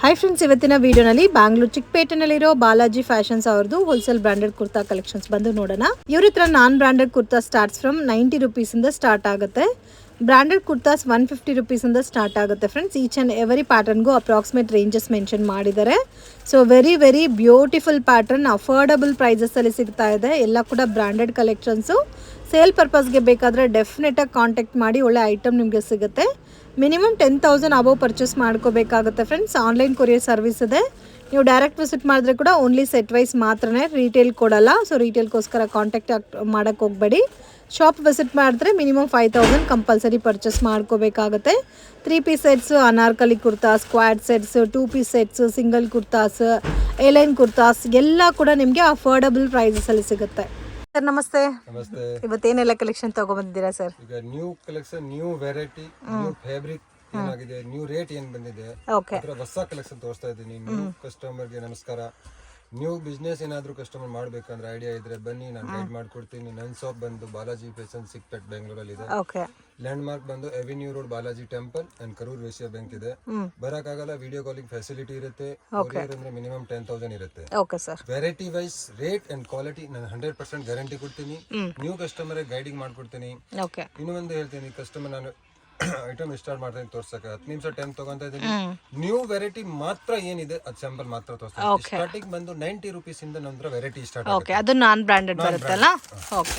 Hi friends, ಇವತ್ತಿನ ವಿಡಿಯೋನಲ್ಲಿ ಬ್ಯಾಂಗ್ಳೂರ್ ಚಿಕ್ಕಪೇಟೆನಲ್ಲಿರೋ ಬಾಲಾಜಿ ಫ್ಯಾಷನ್ಸ್ ಅವ್ರದ್ದು ಹೋಲ್ಸೇಲ್ ಬ್ರಾಂಡೆಡ್ ಕುರ್ತಾ ಕಲೆಕ್ಷನ್ಸ್ ಬಂದು ನೋಡೋಣ. ಇವ್ರ ಹತ್ರ ನಾನ್ branded kurta starts from 90 rupees ಇಂದ ಸ್ಟಾರ್ಟ್ ಆಗುತ್ತೆ. ಬ್ರಾಂಡೆಡ್ ಕುರ್ತಾಸ್ 150 rupees ಇಂದ ಸ್ಟಾರ್ಟ್ ಆಗುತ್ತೆ ಫ್ರೆಂಡ್ಸ್. ಈಚ್ ಅಂಡ್ ಎವರಿ ಪ್ಯಾಟರ್ನ್ಗೂ ಅಪ್ರಾಕ್ಸಿಮೇಟ್ ರೇಂಜಸ್ ಮೆನ್ಷನ್ ಮಾಡಿದ್ದಾರೆ. So very beautiful pattern, affordable prices ಅಲ್ಲಿ ಸಿಗ್ತಾ ಇದೆ. ಎಲ್ಲ ಕೂಡ ಬ್ರಾಂಡೆಡ್ ಕಲೆಕ್ಷನ್ಸು. ಸೇಲ್ ಪರ್ಪಸ್ಗೆ ಬೇಕಾದರೆ ಡೆಫಿನೆಟಾಗಿ ಕಾಂಟ್ಯಾಕ್ಟ್ ಮಾಡಿ, ಒಳ್ಳೆ ಐಟಮ್ ನಿಮಗೆ ಸಿಗುತ್ತೆ. ಮಿನಿಮಮ್ 10,000 ಅಬೌವ್ ಪರ್ಚೇಸ್ ಮಾಡ್ಕೋಬೇಕಾಗುತ್ತೆ ಫ್ರೆಂಡ್ಸ್. ಆನ್ಲೈನ್ ಕೊರಿಯರ್ ಸರ್ವಿಸ್ ಇದೆ. ನೀವು ಡೈರೆಕ್ಟ್ ವಿಸಿಟ್ ಮಾಡಿದ್ರೆ ಕೂಡ ಓನ್ಲಿ ಸೆಟ್ ವೈಸ್ ಮಾತ್ರನೇ, ರೀಟೇಲ್ ಕೊಡಲ್ಲ. ಸೊ ರೀಟೇಲ್ಗೋಸ್ಕರ ಕಾಂಟ್ಯಾಕ್ಟ್ ಮಾಡೋಕ್ಕೆ ಹೋಗಬೇಡಿ. ಶಾಪ್ ವಿಸಿಟ್ ಮಾಡಿದ್ರೆ ಮಿನಿಮಮ್ 5,000 ಕಂಪಲ್ಸರಿ ಪರ್ಚೇಸ್ ಮಾಡ್ಕೋಬೇಕಾಗುತ್ತೆ. 3 piece sets, anarkali kurtas, squad sets, 2 piece sets, single kurtas, A line kurtas ಎಲ್ಲ ಕೂಡ ನಿಮಗೆ ಅಫೋರ್ಡಬಲ್ ಪ್ರೈಸಸಲ್ಲಿ ಸಿಗುತ್ತೆ. ಸರ್ ನಮಸ್ತೆ. ನಮಸ್ತೆ. ಇವತ್ತೇನೆಲ್ಲ ಕಲೆಕ್ಷನ್ ತಗೊಂಡ್ಬಂದಿದ್ದೀರಾ ಸರ್? ಈಗ new collection, new variety, new fabric ಏನಾಗಿದೆ, ನ್ಯೂ ರೇಟ್ ಏನ್ ಬಂದಿದೆ, ಓಕೆ, ಹೊಸ ಕಲೆಕ್ಷನ್ ತೋರಿಸ್ತಾ ಇದ್ದೀನಿ. ನ್ಯೂ ಕಸ್ಟಮರ್ಗೆ ನಮಸ್ಕಾರ. ನ್ಯೂ ಬಿಸ್ನೆಸ್ ಏನಾದರೂ ಕಸ್ಟಮರ್ ಮಾಡಬೇಕಂದ್ರೆ ಐಡಿಯಾ ಇದ್ರೆ ಬನ್ನಿ, ನಾನು ಗೈಡ್ ಮಾಡ್ಕೊಡ್ತೀನಿ. ನನ್ನ ಶಾಪ್ ಬಂದು ಬಾಲಾಜಿ ಫ್ಯಾಷನ್ ಚಿಕ್ಕಪೇಟೆ ಬೆಂಗಳೂರಲ್ಲಿ ಇದೆ. ಓಕೆ. ಲ್ಯಾಂಡ್ ಮಾರ್ಕ್ ಬಂದು avenue road Balaji temple and Karur Vysya bank ಇದೆ. ಬರಕ್ಕಾಗಲ್ಲ, ವಿಡಿಯೋ ಕಾಲಿಂಗ್ ಫೆಸಿಲಿಟಿ ಇರುತ್ತೆ. ಕೊರಿಯರ್ ಅಂದ್ರೆ ಮಿನಿಮಮ್ 10,000 ಇರುತ್ತೆ. Okay sir. Variety wise rate and quality ನಾನು 100% ಗ್ಯಾರಂಟಿ ಕೊಡ್ತೀನಿ. ನ್ಯೂ ಕಸ್ಟಮರ್ ಗೈಡಿಂಗ್ ಮಾಡ್ಕೊಡ್ತೀನಿ. ಓಕೆ. ಇನ್ನೂ ಒಂದು ಹೇಳ್ತೀನಿ, ಕಸ್ಟಮರ್ ನಾನು ಐಟಮ್ ಸ್ಟಾರ್ಟ್ ಮಾಡ್ತೀನಿ ತೋರ್ಸಕ್ಕೆ 10 ನಿಮಿಷ ಟೈಮ್ ತಗೊಂತ ಇದ್ದೀನಿ. ನ್ಯೂ ವೆರೈಟಿ ಮಾತ್ರ ಏನಿದೆ ಅದು ಸ್ಯಾಂಪಲ್ ಮಾತ್ರ ತೋರಿಸ್ತೀನಿ. ಸ್ಟಾರ್ಟಿಂಗ್ ಬಂದು 90 rupees ಇಂದ ನಂತರ ವೆರೈಟಿ ಸ್ಟಾರ್ಟ್ ಆಗುತ್ತೆ. ಓಕೆ, ಅದು ನಾನ್ ಬ್ರಾಂಡೆಡ್ ಬರುತ್ತಲ್ಲ. ಓಕೆ.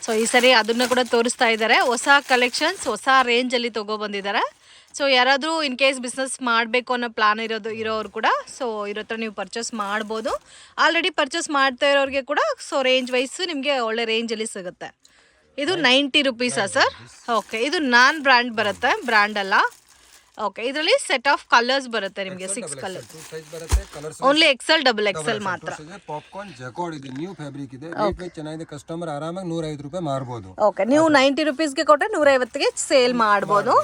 ಸೊ ಈ ಸರಿ ಅದನ್ನ ಕೂಡ ತೋರಿಸ್ತಾ ಇದ್ದಾರೆ. ಹೊಸ ಕಲೆಕ್ಷನ್ಸ್, ಹೊಸ ರೇಂಜ್ ಅಲ್ಲಿ ತಗೊಬಂದಿದ್ದಾರೆ. ಸೊ ಯಾರಾದರೂ ಇನ್ ಕೇಸ್ ಬಿಸ್ನೆಸ್ ಮಾಡಬೇಕು ಅನ್ನೋ ಪ್ಲಾನ್ ಇರೋರು ಕೂಡ ಸೊ ಇರೋ ಹತ್ರ ನೀವು ಪರ್ಚೇಸ್ ಮಾಡ್ಬೋದು. ಆಲ್ರೆಡಿ ಪರ್ಚೇಸ್ ಮಾಡ್ತಾ ಇರೋರಿಗೆ ಕೂಡ ಸೊ ರೇಂಜ್ ವೈಸ್ ನಿಮಗೆ ಒಳ್ಳೆ ರೇಂಜಲ್ಲಿ ಸಿಗುತ್ತೆ. ಇದು 90 rupees ಸರ್? ಓಕೆ. ಇದು ನಾನ್ ಬ್ರ್ಯಾಂಡ್ ಬರುತ್ತೆ, ಬ್ರ್ಯಾಂಡ್ ಅಲ್ಲ. ಓಕೆ. ಇದರಲ್ಲಿ ಸೆಟ್ ಆಫ್ ಕಲರ್ಸ್ ಬರುತ್ತೆ ನಿಮಗೆ, 6 ಕಲರ್. ಓನ್ಲಿ XL, XXL ಮಾತ್ರ. ಪಾಪ್ಕಾರ್ನ್ ಜಕಾರ್ಡ್ ಇದೆ, ನ್ಯೂ ಫ್ಯಾಬ್ರಿಕ್ ಇದೆ, ರೇಟ್ ವೈಸ್ ಚೆನ್ನಾಗಿದೆ. ಕಸ್ಟಮರ್ ಆರಾಮಾಗಿ 150 ರೂಪಾಯಿ ಮಾರಬಹುದು. ಓಕೆ. ನೀವು 90 rupeesಗೆ ಕೊಟ್ಟರೆ 150ಗೆ ಸೇಲ್ ಮಾಡ್ಬೋದು.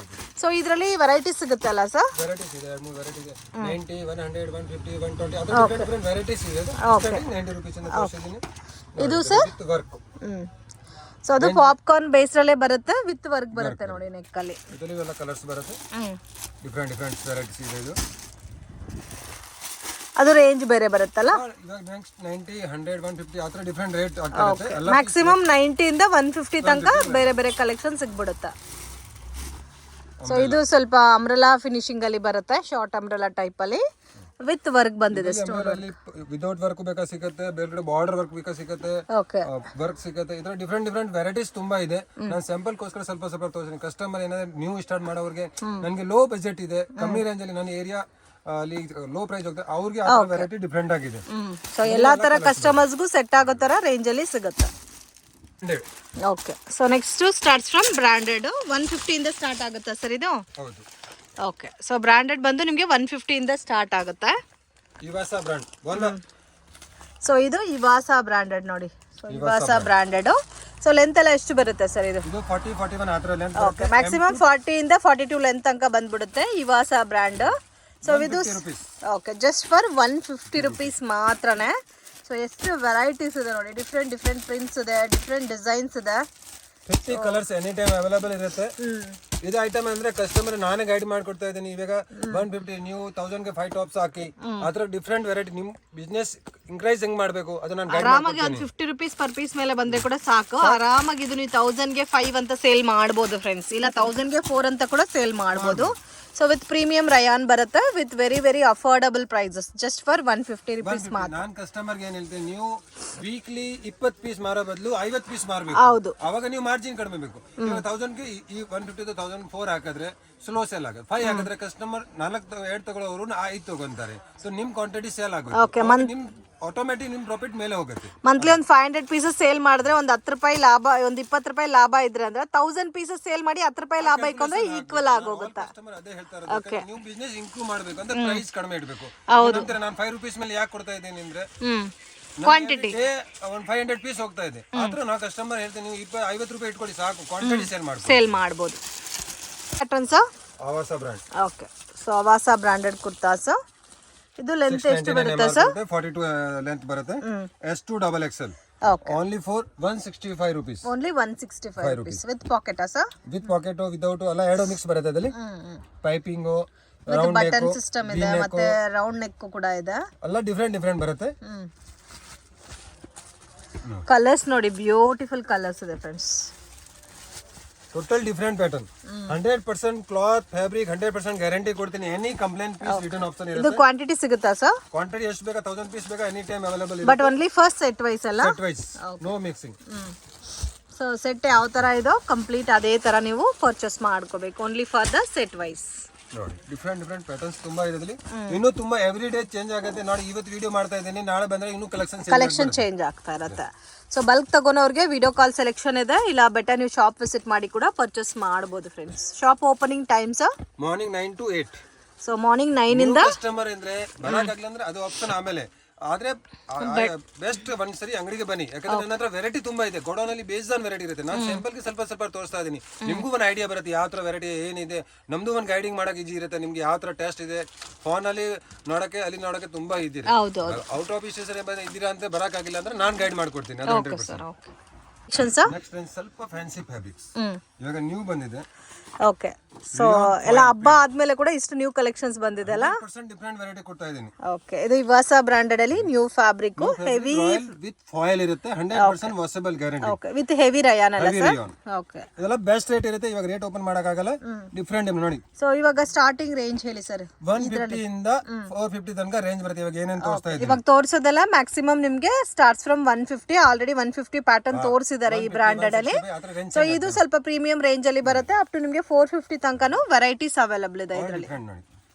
ಸೊ ಇದರಲ್ಲಿ ವೆರೈಟಿ ಸಿಗುತ್ತೆ ಅಲ್ಲ ಸರ್? ವೆರೈಟೀಸ್ ಇದೆ, 2 ವೆರೈಟಿ ಇದೆ. 90, 100, 150, 120 ಅದರ ಡಿಫರೆಂಟ್ ವೆರೈಟೀಸ್ ಇದೆ. ಸ್ಟಾರ್ಟಿಂಗ್ 90 ರೂಪೀಸ್ ಇಂದ ತೋರಿಸಿದ್ದೀನಿ. ಇದು ಸರ್ ವಿತ್ ವರ್ಕ್. ಸೊ ಅದು ಪಾಪ್ಕಾರ್ನ್ ಬೇಸ್ರಲ್ಲೇ ಬರುತ್ತೆ, ವಿತ್ ವರ್ಕ್ ಬರುತ್ತೆ ನೋಡಿ ನೆಕ್ ಅಲ್ಲಿ. ಇದರಲ್ಲಿ ಎಲ್ಲ ಕಲರ್ಸ್ ಬರುತ್ತೆ, ಡಿಫರೆಂಟ್ ವೆರೈಟೀಸ್ ಇದೆ. ಇದು ಅದು ರೇಂಜ್ ಬೇರೆ ಬರುತ್ತಲ್ಲ. ಇವಾಗ ನೆಕ್ಸ್ಟ್ 90, 100, 150 ಆ ಥರ ಡಿಫರೆಂಟ್ ರೇಟ್ ಆಗ್ತಿರುತ್ತೆ. ಮ್ಯಾಕ್ಸಿಮಮ್ 90 ಇಂದ 150 ತನಕ ಬೇರೆ ಕಲೆಕ್ಷನ್ ಸಿಗ್ಬಿಡುತ್ತೆ. ಸೊ ಇದು ಸ್ವಲ್ಪ ಅಂಬ್ರೆಲಾ ಫಿನಿಶಿಂಗ್ ಅಲ್ಲಿ ಬರುತ್ತೆ, ಶಾರ್ಟ್ ಅಂಬ್ರೆಲಾ ಟೈಪ್ ಅಲ್ಲಿ ವಿತ್ ವರ್ಕ್ ಬಂದಿದೆ. ವಿದೌಟ್ ವರ್ಕ್ ಬೇಕಾ ಸಿಗುತ್ತೆ, ಬೇರೆ ಬಾರ್ಡರ್ ವರ್ಕ್ ಬೇಕಾ ಸಿಗುತ್ತೆ, ವರ್ಕ್ ಸಿಗುತ್ತೆ. ಇದರ ಡಿಫರೆಂಟ್ ವೆರೈಟೀಸ್ ತುಂಬಾ ಇದೆ. ನಾನು ಸ್ಯಾಂಪಲ್ ಗೋಸ್ಕರ ಸ್ವಲ್ಪ ತೋರಿಸ್ತೀನಿ. ಕಸ್ಟಮರ್ ಏನಾದ್ರೆ ನ್ಯೂ ಸ್ಟಾರ್ಟ್ ಮಾಡೋರಿಗೆ, ನನಗೆ ಲೋ ಬಜೆಟ್ ಇದೆ, ಕಮ್ಮಿ ರೇಂಜ್ ಅಲ್ಲಿ ನನ್ನ ಏರಿಯಾ ಅಲ್ಲಿ ಲೋ ಪ್ರೈಸ್ ಹೋಗುತ್ತೆ, ಅವ್ರಿಗೆ ಆ ವೆರೈಟಿ ಡಿಫರೆಂಟ್ ಆಗಿದೆ. ಸೊ ಎಲ್ಲಾ ತರ ಕಸ್ಟಮರ್ಸ್ಗೂ ಸೆಟ್ ಆಗೋ ತರ ರೇಂಜ್ ಅಲ್ಲಿ ಸಿಗುತ್ತೆ. Okay. So next starts from branded 150 ಇಂದ ಸ್ಟಾರ್ಟ್ ಆಗುತ್ತಾ ಸರ್ ಇದು? ಹೌದು. ಓಕೆ. ಸೊ ಬ್ರಾಂಡೆಡ್ ಬಂದು ನಿಮಗೆ 150 ಇಂದ ಸ್ಟಾರ್ಟ್ ಆಗುತ್ತೆ. ಇವಾಸಾ ಬ್ರಾಂಡ್. ಸೊ ಇದು ಇವಾಸಾ ಬ್ರಾಂಡೆಡ್ ನೋಡಿ. ಸೊ ಇವಾಸಾ ಬ್ರಾಂಡೆಡ್. ಸೊ ಲೆಂತ್ ಎಲ್ಲ ಎಷ್ಟು ಬರುತ್ತೆ ಸರ್ ಇದು? 40, 41 ಆ ಥರ ಲೆಂತ್. ಓಕೆ. ಮ್ಯಾಕ್ಸಿಮಮ್ 40 ಇಂದ 42 ಲೆಂತ್ ತನಕ ಬಂದ್ಬಿಡುತ್ತೆ ಇವಾಸಾ ಬ್ರ್ಯಾಂಡ್. ಸೊ ಇದು ಓಕೆ, ಜಸ್ಟ್ ಫಾರ್ 150 rupees ಮಾತ್ರನೇ. ಸೊ ಎಷ್ಟು ವೆರೈಟೀಸ್ ಇದೆ ನೋಡಿ, ಡಿಫ್ರೆಂಟ್ ಪ್ರಿಂಟ್ಸ್ ಇದೆ, ಡಿಫ್ರೆಂಟ್ ಡಿಸೈನ್ಸ್ ಇದೆ. 50 ಕಲರ್ಸ್ ಎನಿ ಟೈಮ್ ಅವೈಲೇಬಲ್ ಇರುತ್ತೆ. ಇದು ಐಟಮ್ ಅಂದ್ರೆ ಕಸ್ಟಮರ್ ನಾನೇ ಗೈಡ್ ಮಾಡ್ಕೊಡ್ತಾ ಇದ್ದೀನಿ. ಇವಾಗ 150 ನೀವು 1000 ಗೆ 5 ಟಾಪ್ಸ್ ಹಾಕಿ ಅದ್ರ ಡಿಫರೆಂಟ್ ವೆರೈಟಿ ನಿಮ್ ಬಿಸ್ನೆಸ್ ಇನ್ಕ್ರೀಸ್ ಹೆಂಗ್ ಮಾಡಬೇಕು ಅದು ನಾನು ಗೈಡ್ ಆರಾಮಾಗಿ ಒಂದು 50 rupees ಪರ್ ಪೀಸ್ ಮೇಲೆ ಬಂದ್ರೆ ಕೂಡ ಸಾಕು. ಆರಾಮಾಗಿ ಇದು ನೀವು 1000 ಗೆ 5 ಅಂತ ಸೇಲ್ ಮಾಡ್ಬೋದು ಫ್ರೆಂಡ್ಸ್, ಇಲ್ಲ 1000 ಗೆ 4 ಅಂತ ಕೂಡ ಸೇಲ್ ಮಾಡ್ಬೋದು. ಸೊ ವಿತ್ ಪ್ರೀಮಿಯಂ ರಯಾನ್ ಬರುತ್ತೆ, with very affordable prices, just for 150 rupees ಮಾತ್ರ. ನಾನು ಕಸ್ಟಮರ್ಗೆ ಏನ್ ಹೇಳ್ತೀನಿ, ನೀವು ವೀಕ್ಲಿ 20 ಪೀಸ್ ಮಾರೋ ಬದಲು 50 ಪೀಸ್ ಮಾರಬೇಕು. ಹೌದು. ಅವಾಗ ನೀವು ಮಾರ್ಜಿನ್ ಕಡಿಮೆ ಬೇಕು. 1000 ಗೆ ಈ 150 to 1004 ಹಾಕಿದ್ರೆ ಸ್ಲೋ ಸೇಲ್ ಆಗುತ್ತೆ. 5 ಹಾಕಿದ್ರೆ ಕಸ್ಟಮರ್ 2 ತಗೊಳ್ಳೋರು 5 ತಗೊಂತಾರೆ. ಸೊ ನಿಮ್ ಕ್ವಾಂಟಿಟಿ ಸೇಲ್ ಆಗುತ್ತೆ, ನಿಮ್ ಆಟೋಮೆಟಿಕ್ ನಿಮ್ ಪ್ರಾಫಿಟ್ ಮೇಲೆ ಹೋಗುತ್ತೆ. ಮಂತ್ಲಿ ಒಂದು 500 ಪೀಸಸ್ ಸೇಲ್ ಮಾಡಿದ್ರೆ ಒಂದು 10 ರೂಪಾಯಿ ಲಾಭ, ಒಂದು 20 ರೂಪಾಯಿ ಲಾಭ ಇದ್ರೆ ಅಂದ್ರೆ 1000 ಪೀಸಸ್ ಸೇಲ್ ಮಾಡಿ 10 ರೂಪಾಯಿ ಲಾಭ ಇಟ್ಕೊಂಡ್ರೆ ಈಕ್ವಲ್ ಆಗೋಗುತ್ತೆ. ಕಸ್ಟಮರ್ ಅದೇ ಹೇಳ್ತಾರೆ, ನೀವು ಬಿಸ್ನೆಸ್ ಇಂಪ್ರೂವ್ ಮಾಡಬೇಕು ಅಂದ್ರೆ ಪ್ರೈಸ್ ಕಡಿಮೆ ಇಡಬೇಕು. ನಂತರ ನಾನು 5 ರೂಪೀಸ್ ಮೇಲೆ ಯಾಕೆ ಕೊಡ್ತಾ ಇದ್ದೀನಿ ಅಂದ್ರೆ ಕ್ವಾಂಟಿಟಿ ಒಂದು 500 ಪೀಸ್ ಹೋಗ್ತಾ ಇದೆ. ಆದ್ರೂ ನಾವು ಕಸ್ಟಮರ್ ಹೇಳ್ತೀನಿ, ನೀವು 50 ರೂಪಾಯಿ ಇಟ್ಕೊಳ್ಳಿ ಸಾಕು, ಕ್ವಾಂಟಿಟಿ ಸೇಲ್ ಮಾಡ್ಬೋದು. ಪ್ಯಾಟರ್ನ್ಸ್ ಆವಾಸಾ ಬ್ರಾಂಡ್. ಓಕೆ. ಸೊ ಆವಾಸಾ ಬ್ರಾಂಡೆಡ್ ಕುರ್ತಾಸ್. ಇದು ಲೆಂತ್ ಎಷ್ಟು ಬರುತ್ತೆ ಸರ್? 42 ಲೆಂತ್ ಬರುತ್ತೆ. S2 XXL. Only for 165 rupees. Only 165 rupees with packet sir? With packet without ಎಲ್ಲ ಎರಡು ಮಿಕ್ಸ್ ಬರುತ್ತೆ ಅದರಲ್ಲಿ. ಪೈಪಿಂಗ್ ರೌಂಡ್ ಬಟನ್ ಸಿಸ್ಟಮ್ ಇದೆ ಮತ್ತೆ ರೌಂಡ್ ನೆಕ್ ಕೂಡ ಇದೆ. ಎಲ್ಲ ಡಿಫ್ರೆಂಟ್ ಬರುತ್ತೆ. ಕಲರ್ಸ್ ನೋಡಿ ಬ್ಯೂಟಿಫುಲ್ ಕಲರ್ಸ್ ಇದೆ friends. Total different pattern. 100% cloth fabric 100% guarantee ಕೊಡ್ತೀನಿ. Any complaint piece return option ಇದು ಇರುತ್ತೆ. ಕ್ವಾಂಟಿಟಿ ಸಿಗುತ್ತಾ ಸರ್? ಕ್ವಾಂಟಿಟಿ ಎಷ್ಟು ಬೇಕಾ 1000 ಪೀಸ್ ಬೇಕಾ ಎನಿ ಟೈಮ್ ಅವೈಲೇಬಲ್ ಇದೆ. But only first set wise ಅಲ್ಲ? Set wise, no mixing. So set ಯಾವ ತರ ಇದೋ ಕಂಪ್ಲೀಟ್ ಅದೇ ತರ ನೀವು ಪರ್ಚೇಸ್ ಮಾಡ್ಕೋಬೇಕು. Only for the set wise. ನೋಡಿ ಡಿಫ್ರೆಂಟ್ ಪ್ಯಾಟರ್ನ್ಸ್ ತುಂಬಾ ಇದೆ ಇದರಲ್ಲಿ. ಇನ್ನೂ ತುಂಬಾ ಎವ್ರಿ ಡೇ ಚೇಂಜ್ ಆಗುತ್ತೆ. ನೋಡಿ ಇವತ್ತು ವಿಡಿಯೋ ಮಾಡ್ತಾ ಇದ್ದೀನಿ, ನಾಳೆ ಬಂದ್ರೆ ಇನ್ನೂ ಕಲೆಕ್ಷನ್ ಚೇಂಜ್ ಆಗ್ತಾ ಇರುತ್ತೆ. ಸೊ ಬಲ್ಕ್ ತಗೋನವ್ರಿಗೆ ವಿಡಿಯೋ ಕಾಲ್ ಸೆಲೆಕ್ಷನ್ ಇದೆ, ಇಲ್ಲ ಬೆಟರ್ ನೀವು ಶಾಪ್ ವಿಸಿಟ್ ಮಾಡಿ ಕೂಡ ಪರ್ಚೇಸ್ ಮಾಡಬಹುದು friends. Shop opening times morning 9 to 8. So morning 9 ಇಂದ ಕಸ್ಟಮರ್ ಅಂದ್ರೆ ಬರಕಾಗ್ಲಿಲ್ಲ ಅಂದ್ರೆ ಅದು ಆಪ್ಷನ್ ಆಮೇಲೆ. ಆದ್ರೆ ಬೆಸ್ಟ್ ಒಂದ್ಸರಿ ಅಂಗಡಿಗೆ ಬನ್ನಿ, ಯಾಕಂದ್ರೆ ನನ್ನ ಹತ್ರ ವೆರೈಟಿ ತುಂಬಾ ಇದೆ. ಗೋಡೌನ್ ಅಲ್ಲಿ ಬೇಸ್ಡ್ ಆನ್ ವೆರೈಟಿ ಇರುತ್ತೆ. ನಾನು ಸ್ಯಾಂಪಲ್ ಗೆ ಸ್ವಲ್ಪ ತೋರಿಸ್ತಾ ಇದೀನಿ. ನಿಮ್ಗೂ ಒಂದು ಐಡಿಯಾ ಬರುತ್ತೆ ಯಾವ ತರ ವೆರೈಟಿ ಏನಿದೆ. ನಮ್ದು ಒಂದು ಗೈಡಿಂಗ್ ಮಾಡಕ್ ಈಜಿ ಇರುತ್ತೆ. ನಿಮ್ಗೆ ಯಾವ ತರ ಟೆಸ್ಟ್ ಇದೆ ಫೋನ್ ಅಲ್ಲಿ ನೋಡಕ್ಕೆ ಅಲ್ಲಿ ನೋಡಕ್ಕೆ ತುಂಬಾ ಇದೆ. ಔಟ್ ಆಫ್ ಸ್ಟೇಷನ್ ಇದ್ದೀರಾ ಅಂತ ಬರಕಾಗಿಲ್ಲ ಅಂದ್ರೆ ನಾನು ಗೈಡ್ ಮಾಡ್ಕೊಡ್ತೀನಿ. ಅದು 100%. ನೆಕ್ಸ್ಟ್ ಸ್ವಲ್ಪ ಫ್ಯಾನ್ಸಿ ಫ್ಯಾಬ್ರಿಕ್ಸ್ ಇವಾಗ ನ್ಯೂ ಬಂದಿದೆ. ಓಕೆ. ಸೊ ಎಲ್ಲ ಹಬ್ಬ ಆದ್ಮೇಲೆ ಕೂಡ ಇಷ್ಟು ನ್ಯೂ ಕಲೆಕ್ಷನ್ಸ್ ಬಂದಿದೆ ಅಲ್ಲ? ಡಿಫರೆಂಟ್ ವೆರೈಟಿ ಕೊಡ್ತಾ ಇದೀನಿ. ಓಕೆ. ಇದು ಇವಾಸಾ ಬ್ರಾಂಡೆಡ್ ಅಲ್ಲಿ new fabric heavy with foil ಇರುತ್ತೆ. 100% washable guarantee. Okay. With heavy Riyan ಅಲ್ಲ ಸರ್? ಓಕೆ. ಇದೆಲ್ಲ ಬೆಸ್ಟ್ ರೇಟ್ ಇರುತ್ತೆ. ಇವಾಗ ರೇಟ್ ಓಪನ್ ಮಾಡಕ್ ಆಗಲ್ಲ. ಡಿಫರೆಂಟ್ ನೋಡಿ. ಸೊ ಇವಾಗ ಸ್ಟಾರ್ಟಿಂಗ್ ರೇಂಜ್ ಹೇಳಿ ಸರ್. 150 ಇಂದ 450 ತನಕ ರೇಂಜ್ ಬರುತ್ತೆ. ಇವಾಗ ಏನೇನು ತೋರಿಸ್ತಾ ಇದ್ದೀನಿ ಇವಾಗ ತೋರಿಸೋದೆಲ್ಲ ಮ್ಯಾಕ್ಸಿಮಮ್ ನಿಮ್ಗೆ ಸ್ಟಾರ್ಟ್ಸ್ ಫ್ರಮ್ 150. ಆಲ್ರೆಡಿ 150 ಪ್ಯಾಟರ್ನ್ ತೋರಿಸಿದ್ದಾರೆ ಈ ಬ್ರಾಂಡೆಡ್ ಅಲ್ಲಿ. ಸೊ ಇದು ಸ್ವಲ್ಪ ಪ್ರೀಮಿಯಂ ರೇಂಜ್ ಅಲ್ಲಿ ಬರುತ್ತೆ. ಅಪ್ ಟು ನಿಮ್ಗೆ 450 ತನಕನೂ ವೆರೈಟೀಸ್ ಅವೈಲಬಲ್ ಇದೆ ಇದರಲ್ಲಿ.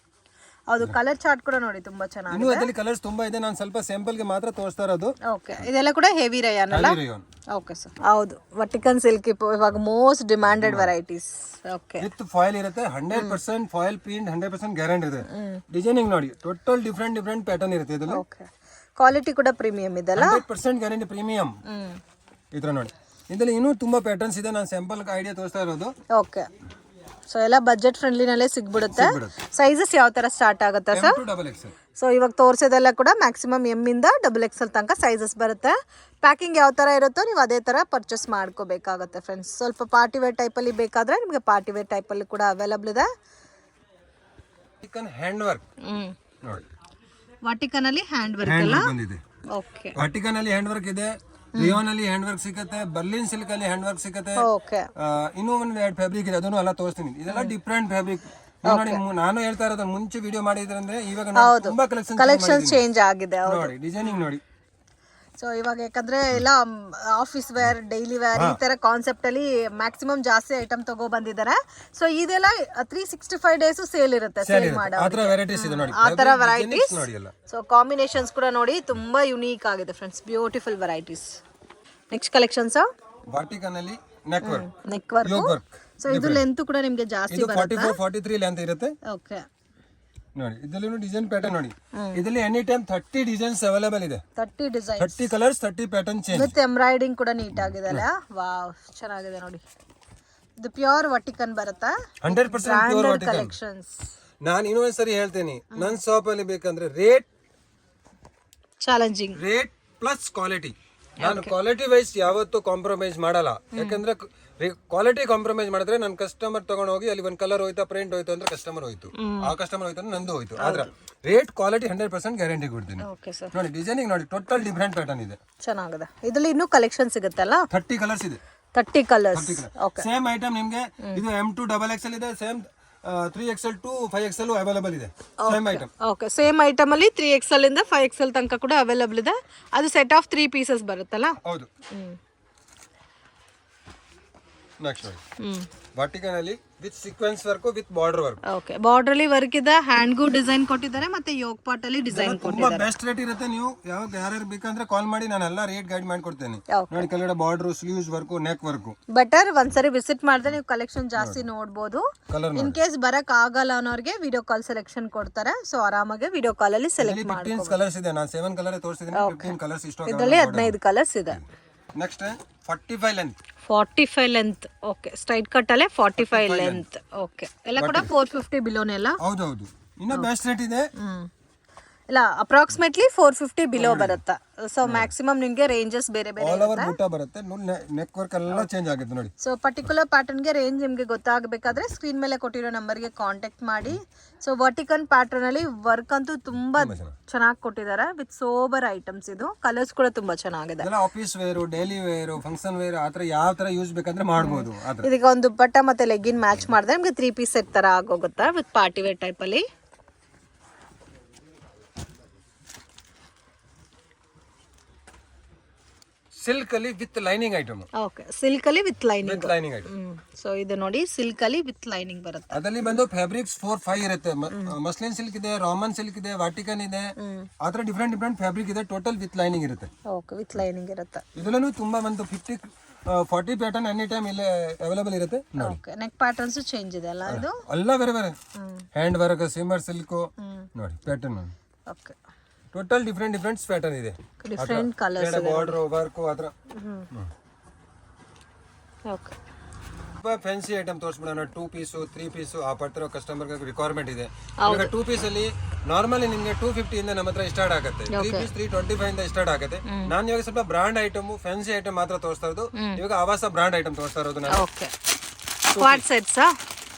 ಹೌದು. ಕಲರ್ ಚಾರ್ಟ್ ಕೂಡ ನೋಡಿ ತುಂಬಾ ಚೆನ್ನಾಗಿದೆ. ಇನ್ನು ಅದರಲ್ಲಿ ಕಲರ್ಸ್ ತುಂಬಾ ಇದೆ. ನಾನು ಸ್ವಲ್ಪ ಸ್ಯಾಂಪಲ್ ಗೆ ಮಾತ್ರ ತೋರಿಸ್ತಾ ಇರೋದು. ಓಕೆ. ಇದೆಲ್ಲ ಕೂಡ ಹೆವಿ ರಯಾನ್ ಅಲ್ಲ? Okay sir. ಹೌದು. ವಟಿಕನ್ ಸಿಲ್ಕ್ ಇವಾಗ most demanded varieties. Okay. With foil ಇರುತ್ತೆ. 100% ಫಾಯಿಲ್ ಪ್ರಿಂಟ್ 100% ಗ್ಯಾರಂಟಿ ಇದೆ. ಡಿಸೈನಿಂಗ್ ನೋಡಿ ಟೋಟಲ್ ಡಿಫರೆಂಟ್ ಪ್ಯಾಟರ್ನ್ ಇರುತ್ತೆ ಇದರಲ್ಲಿ. ಓಕೆ. ಕ್ವಾಲಿಟಿ ಕೂಡ ಪ್ರೀಮಿಯಂ ಇದೆ ಅಲ್ಲ? 100% ಗ್ಯಾರಂಟಿ ಪ್ರೀಮಿಯಂ. ಇದ್ರ ನೋಡಿ ಇದರಲ್ಲಿ ಇನ್ನೂ ತುಂಬಾ ಪ್ಯಾಟರ್ನ್ಸ್ ಇದೆ. ನಾನು ಸ್ಯಾಂಪಲ್ ಐಡಿಯಾ ತೋರಿಸ್ತಾ ಇರೋದು. ಓಕೆ. ಸೊ ಎಲ್ಲ ಬಜೆಟ್ ಫ್ರೆಂಡ್ಲಿನಲ್ಲೇ ಸಿಗ್ಬಿಡುತ್ತೆ. ಸೈಜಸ್ ಯಾವ ತರ ಸ್ಟಾರ್ಟ್ ಆಗುತ್ತೆ ಸರ್? ಸೊ ಇವಾಗ ತೋರಿಸೋದೆಲ್ಲ ಕೂಡ ಮ್ಯಾಕ್ಸಿಮಮ್ ಎಮ್ ಇಂದ XXL ತನಕ ಸೈಜಸ್ ಬರುತ್ತೆ. ಪ್ಯಾಕಿಂಗ್ ಯಾವ ತರ ಇರುತ್ತೋ ನೀವು ಅದೇ ತರ ಪರ್ಚೇಸ್ ಮಾಡ್ಕೋಬೇಕಾಗುತ್ತೆ ಫ್ರೆಂಡ್ಸ್. ಸ್ವಲ್ಪ ಪಾರ್ಟಿ ವೇರ್ ಟೈಪ್ ಅಲ್ಲಿ ಬೇಕಾದ್ರೆ ನಿಮಗೆ ಪಾರ್ಟಿ ವೇರ್ ಟೈಪ್ ಅಲ್ಲಿ ಕೂಡ ಅವೈಲಬಲ್ ಇದೆ. ಹ್ಯಾಂಡ್ ವರ್ಕ್ ನೋಡಿ. ವಾಟಿಕನ್ ಅಲ್ಲಿ ಹ್ಯಾಂಡ್ ವರ್ಕ್ ಎಲ್ಲ ಬಂದಿದೆ. ಓಕೆ. ವಾಟಿಕನ್ ಅಲ್ಲಿ ಹ್ಯಾಂಡ್ ವರ್ಕ್ ಇದೆ. ರಿಯೋನ್ ಅಲ್ಲಿ ಹ್ಯಾಂಡ್ ವರ್ಕ್ ಸಿಗುತ್ತೆ. ಬರ್ಲಿನ್ ಸಿಲ್ಕ್ ಅಲ್ಲಿ ಹ್ಯಾಂಡ್ ವರ್ಕ್ ಸಿಗುತ್ತೆ. ಇನ್ನೂ ಒಂದು ಫ್ಯಾಬ್ರಿಕ್ ಇದೆ, ಅದನ್ನು ಎಲ್ಲ ತೋರಿಸ್ತೀನಿ. ಇದೆಲ್ಲ ಡಿಫ್ರೆಂಟ್ ಫ್ಯಾಬ್ರಿಕ್ ನೋಡಿ. ನಾನು ಹೇಳ್ತಾ ಇರೋದು ಮುಂಚೆ ವಿಡಿಯೋ ಮಾಡಿದ್ರೆ ಅಂದ್ರೆ ಇವಾಗ ತುಂಬಾ ಕಲೆಕ್ಷನ್ ಚೇಂಜ್ ಆಗಿದೆ ನೋಡಿ. ಡಿಸೈನಿಂಗ್ ನೋಡಿ. ಸೊ ಇವಾಗ ಯಾಕಂದ್ರೆ ಎಲ್ಲ ಆಫೀಸ್ ವೇರ್ ಡೈಲಿ ವೇರ್ ಈ ತರ ಕಾನ್ಸೆಪ್ಟ್ ಅಲ್ಲಿ ಮ್ಯಾಕ್ಸಿಮಮ್ ಜಾಸ್ತಿ ಐಟಮ್ ತಗೋ ಬಂದಿದ್ದಾರೆ. ಸೊ ಇದೆಲ್ಲ 365 ಡೇಸ್ ಸೇಲ್ ಇರುತ್ತೆ. ಸೇಲ್ ಮಾಡೋ ಆ ತರ ವೆರೈಟೀಸ್. ಸೊ ಕಾಂಬಿನೇಷನ್ಸ್ ಕೂಡ ನೋಡಿ ತುಂಬಾ ಯುನೀಕ್ ಆಗಿದೆ friends. Beautiful varieties. Next collections Vatican ಅಲ್ಲಿ ನೆಕ್ ವರ್ಕ್. ಸೊ ಇದು ಲೆಂತ್ ಕೂಡ ನಿಮಗೆ ಜಾಸ್ತಿ ಬರುತ್ತೆ. 44-43 ಲೆಂತ್ ಇರುತ್ತೆ. ಓಕೆ. ನೋಡಿ ಇದರಲ್ಲಿ ಡಿಸೈನ್ ಪ್ಯಾಟರ್ನ್ ನೋಡಿ. ಇದರಲ್ಲಿ ಎನಿ ಟೈಮ್ 30 ಡಿಸೈನ್ಸ್ ಅವೈಲೇಬಲ್ ಇದೆ. 30 designs, 30 colours, 30 pattern change with embroidering ಕೂಡ ನೀಟ್ ಆಗಿದೆ ಅಲ್ಲ? ವಾವ್, ಚೆನ್ನಾಗಿದೆ ನೋಡಿ. ಇದು ಪ್ಯೂರ್ ವಾಟಿಕನ್ ಬರುತ್ತಾ? 100% ಪ್ಯೂರ್ ವಾಟಿಕನ್ ಕಲೆಕ್ಷನ್ಸ್. ನಾನು ಇನ್ನೊಂದು ಸರಿ ಹೇಳ್ತೀನಿ, ನನ್ನ ಶಾಪ್ ಅಲ್ಲಿ ಬೇಕಂದ್ರೆ rate challenging, rate plus quality. ನಾನು ಕ್ವಾಲಿಟಿ ವೈಸ್ ಯಾವತ್ತೂ ಕಾಂಪ್ರಮೈಸ್ ಮಾಡಲ್ಲ. ಯಾಕಂದ್ರೆ ಕ್ವಾಲಿಟಿ ಕಾಂಪ್ರಮೈಸ್ ಮಾಡಿದ್ರೆ ನನ್ನ ಕಸ್ಟಮರ್ ತಗೊಂಡು ಹೋಗಿ ಅಲ್ಲಿ ಒಂದು ಕಲರ್ ಹೋಯ್ತಾ, ಪ್ರಿಂಟ್ ಹೋಯ್ತು ಅಂದ್ರೆ ಕಸ್ಟಮರ್ ಹೋಯ್ತು, ಆ ಕಸ್ಟಮರ್ ಹೋಯ್ತು ಅಂದ್ರೆ ನಂದು ಹೋಯ್ತು. ಆದ್ರೆ ರೇಟ್ ಕ್ವಾಲಿಟಿ 100% ಗ್ಯಾರಂಟಿ ಕೊಡ್ತೀನಿ. ನೋಡಿ ಡಿಸೈನಿಂಗ್ ನೋಡಿ, ಟೋಟಲ್ ಡಿಫರೆಂಟ್ ಪ್ಯಾಟರ್ನ್ ಇದೆ, ಚೆನ್ನಾಗಿದೆ. ಇದರಲ್ಲಿ ಇನ್ನೂ ಕಲೆಕ್ಷನ್ ಸಿಗುತ್ತಲ್ಲ? 30 ಕಲರ್ಸ್ ಇದೆ. 30 ಕಲರ್ಸ್. ಸೇಮ್ ಐಟಮ್ ನಿಮ್ಗೆ ಇದು M2 XXL ಇದೆ, same 3XL to 5XL available ಇದೆ. Same item. Okay, same item ಅಲ್ಲಿ 3XL ಇಂದ 5XL ತನಕ ಕೂಡ ಅವೈಲೇಬಲ್ ಇದೆ. ಅದು ಸೆಟ್ ಆಫ್ 3 ಪೀಸಸ್ ಬರುತ್ತಲ್ಲ? ಹೌದು. ನೆಕ್ಸ್ಟ್ ನೋಡಿ, ವಾಟಿಕನ್ ಅಲ್ಲಿ with sequence work with border work. Okay, border ಅಲ್ಲಿ ವರ್ಕ್ ಇದೆ, ಹ್ಯಾಂಡ್ಗೂ ಡಿಸೈನ್ ಕೊಟ್ಟಿದ್ದಾರೆ, ಮತ್ತೆ ಯೋಗ್ ಪಾರ್ಟ್ ಅಲ್ಲಿ ಡಿಸೈನ್ ಕೊಟ್ಟಿದ್ದಾರೆ. ತುಂಬಾ ಬೆಸ್ಟ್ ರೇಟ್ ಇರುತ್ತೆ. ನೀವು ಯಾರು ಬೇಕಂದ್ರೆ ಕಾಲ್ ಮಾಡಿ, ನಾನು ಎಲ್ಲ ರೇಟ್ ಗೈಡ್ ಮಾಡಿ ಕೊಡ್ತೇನೆ. ನೋಡಿ ಕೆಳಗಡೆ border, sleeves work, neck work. Better ಒಂದ್ಸರಿ ವಿಸಿಟ್ ಮಾಡಿದ್ರೆ ನೀವು ಕಲೆಕ್ಷನ್ ಜಾಸ್ತಿ ನೋಡಬಹುದು. ಇನ್ ಕೇಸ್ ಬರಕ್ ಆಗಲ್ಲ ಅನ್ನೋರಿಗೆ ವಿಡಿಯೋ ಕಾಲ್ ಸೆಲೆಕ್ಷನ್ ಕೊಡ್ತಾರೆ. ಸೊ ಆರಾಮಾಗಿ ವಿಡಿಯೋ ಕಾಲ್ ಅಲ್ಲಿ ಸೆಲೆಕ್ಟ್ ಮಾಡಿ. 15 ಕಲರ್ಸ್ ಇದೆ, ನಾನು 7 ಕಲರ್ ತೋರಿಸಿದ್ದೀನಿ. 15 ಕಲರ್ಸ್ ಇಷ್ಟ. ಇದರಲ್ಲಿ 15 ಕಲರ್ಸ್ ಇದೆ. Next 45 length. 45 length. Okay, straight cut ಅಲ್ಲೇ 45 ಲೆಂತ್. ಓಕೆ, ಎಲ್ಲ ಕೂಡ 450 ಬಿಲೋನೆ ಎಲ್ಲ. ಹೌದೌದು, ಇನ್ನ ಬೆಸ್ಟ್ ರೇಟ್ ಇದೆ. ಇಲ್ಲ ಅಪ್ರಾಕ್ಸಿಮೇಟ್ಲಿ 450 ಬಿಲೋ ಬರುತ್ತೆ. ಸೊ ಮ್ಯಾಕ್ಸಿಮಮ್ ನಿಮಗೆ ರೇಂಜಸ್ ಬೇರೆ ಬೇರೆ ಆಲ್ ಓವರ್ ಬೂಟಾ ಬರುತ್ತೆ. ನೆಕ್ ವರ್ಕ್ ಎಲ್ಲ ಚೇಂಜ್ ಆಗುತ್ತೆ ನೋಡಿ. ಸೊ ಪರ್ಟಿಕ್ಯುಲರ್ ಪ್ಯಾಟರ್ನ್ಗೆ ರೇಂಜ್ ನಿಮಗೆ ಗೊತ್ತಾಗಬೇಕಾದ್ರೆ ಸ್ಕ್ರೀನ್ ಮೇಲೆ ಕೊಟ್ಟಿರೋ ನಂಬರ್ಗೆ ಕಾಂಟ್ಯಾಕ್ಟ್ ಮಾಡಿ. ಸೊ ವರ್ಟಿಕನ್ ಪ್ಯಾಟರ್ನ್ ಅಲ್ಲಿ ವರ್ಕ್ ಅಂತೂ ತುಂಬಾ ಚೆನ್ನಾಗಿ ಕೊಟ್ಟಿದ್ದಾರೆ ವಿತ್ ಸೋಬರ್ ಐಟಮ್ಸ್. ಇದು ಕಲರ್ಸ್ ಕೂಡ ತುಂಬಾ ಚೆನ್ನಾಗಿದೆ. ಇದೆಲ್ಲ office wear, daily wear, function wear ಆತರ ಯಾವ ತರ ಯೂಸ್ ಬೇಕಂದ್ರೆ ಮಾಡಬಹುದು. ಇದೀಗ ಒಂದು ಬಟ್ಟ ಮತ್ತೆ ಲೆಗ್ಗಿನ್ ಮ್ಯಾಚ್ ಮಾಡಿದ್ರೆ ನಿಮಗೆ 3 ಪೀಸ್ ಸೆಟ್ ತರ ಆಗೋಗುತ್ತೆ ವಿತ್ ಪಾರ್ಟಿ ವೇರ್ ಟೈಪ್ ಅಲ್ಲಿ. ಸಿಲ್ಕ್ ಅಲ್ಲಿ with lining item. Okay, silk ಅಲ್ಲಿ ವಿತ್ ಲೈನಿಂಗ್ ಐಟಮ್. ಸೊ ಇದು ನೋಡಿ ಸಿಲ್ಕ್ ಅಲ್ಲಿ ವಿತ್ ಲೈನಿಂಗ್ ಬರುತ್ತೆ. ಅದರಲ್ಲಿ ಬಂದು ಫ್ಯಾಬ್ರಿಕ್ಸ್ 4-5 ಇರುತ್ತೆ. ಮಸ್ಲಿನ್ ಸಿಲ್ಕ್ ಇದೆ, ರಾಮನ್ ಸಿಲ್ಕ್ ಇದೆ, ವಾಟಿಕನ್ ಇದೆ, ಆತರ ಡಿಫ್ರೆಂಟ್ ಫ್ಯಾಬ್ರಿಕ್ ಇದೆ. ಟೋಟಲ್ ವಿತ್ ಲೈನಿಂಗ್ ಇರುತ್ತೆ. ಓಕೆ, ವಿತ್ ಲೈನಿಂಗ್ ಇರುತ್ತೆ. ಇದರಲ್ಲೂ ತುಂಬಾ ಒಂದು 50-40 ಪ್ಯಾಟರ್ನ್ ಎನಿ ಟೈಮ್ ಇಲ್ಲಿ ಅವೈಲೇಬಲ್ ಇರುತ್ತೆ. ಓಕೆ, ನೆಕ್ ಪ್ಯಾಟರ್ನ್ಸ್ ಚೇಂಜ್ ಇದೆ ಅಲ್ಲ ಇದು ಎಲ್ಲ ಬೇರೆ ಬೇರೆ ಹ್ಯಾಂಡ್ ವರ್ಕ್, ಸಿಮ್ಮರ್ ಸಿಲ್ಕ್ ನೋಡಿ pattern. Okay, total different pattern ಇದೆ. ಡಿಫ್ರೆಂಟ್ ಕಲರ್ಸ್ ಬಾರ್ಡರ್ ವರ್ಕ್ ಆತರ. ಓಕೆ, ಫ್ಯಾನ್ಸಿ ಐಟಮ್ ತೋರಿಸ್ಬಿಡೋಣ. 2 ಪೀಸ್ 3 ಪೀಸ್ ಆ ಪಟ್ಟಿರೋ ಕಸ್ಟಮರ್ ರಿಕ್ವೈರ್ಮೆಂಟ್ ಇದೆ. ಈಗ 2 ಪೀಸ್ ಅಲ್ಲಿ ನಾರ್ಮಲಿ ನಿಮ್ಗೆ 250 ಇಂದ ನಮ್ಮ ಹತ್ರ ಸ್ಟಾರ್ಟ್ ಆಗುತ್ತೆ. 3 ಪೀಸ್ 325 ಇಂದ ಸ್ಟಾರ್ಟ್ ಆಗುತ್ತೆ. ನಾನು ಇವಾಗ ಸ್ವಲ್ಪ ಬ್ರಾಂಡ್ ಐಟಮ್, ಫ್ಯಾನ್ಸಿ ಐಟಮ್ ಮಾತ್ರ ತೋರಿಸ್ತಾ ಇರೋದು. ಇವಾಗ ಆವಾಸ ಬ್ರಾಂಡ್ ಐಟಮ್ ತೋರಿಸ್ತಾ ಇರೋದು ನಾನು. Okay, co-ord sets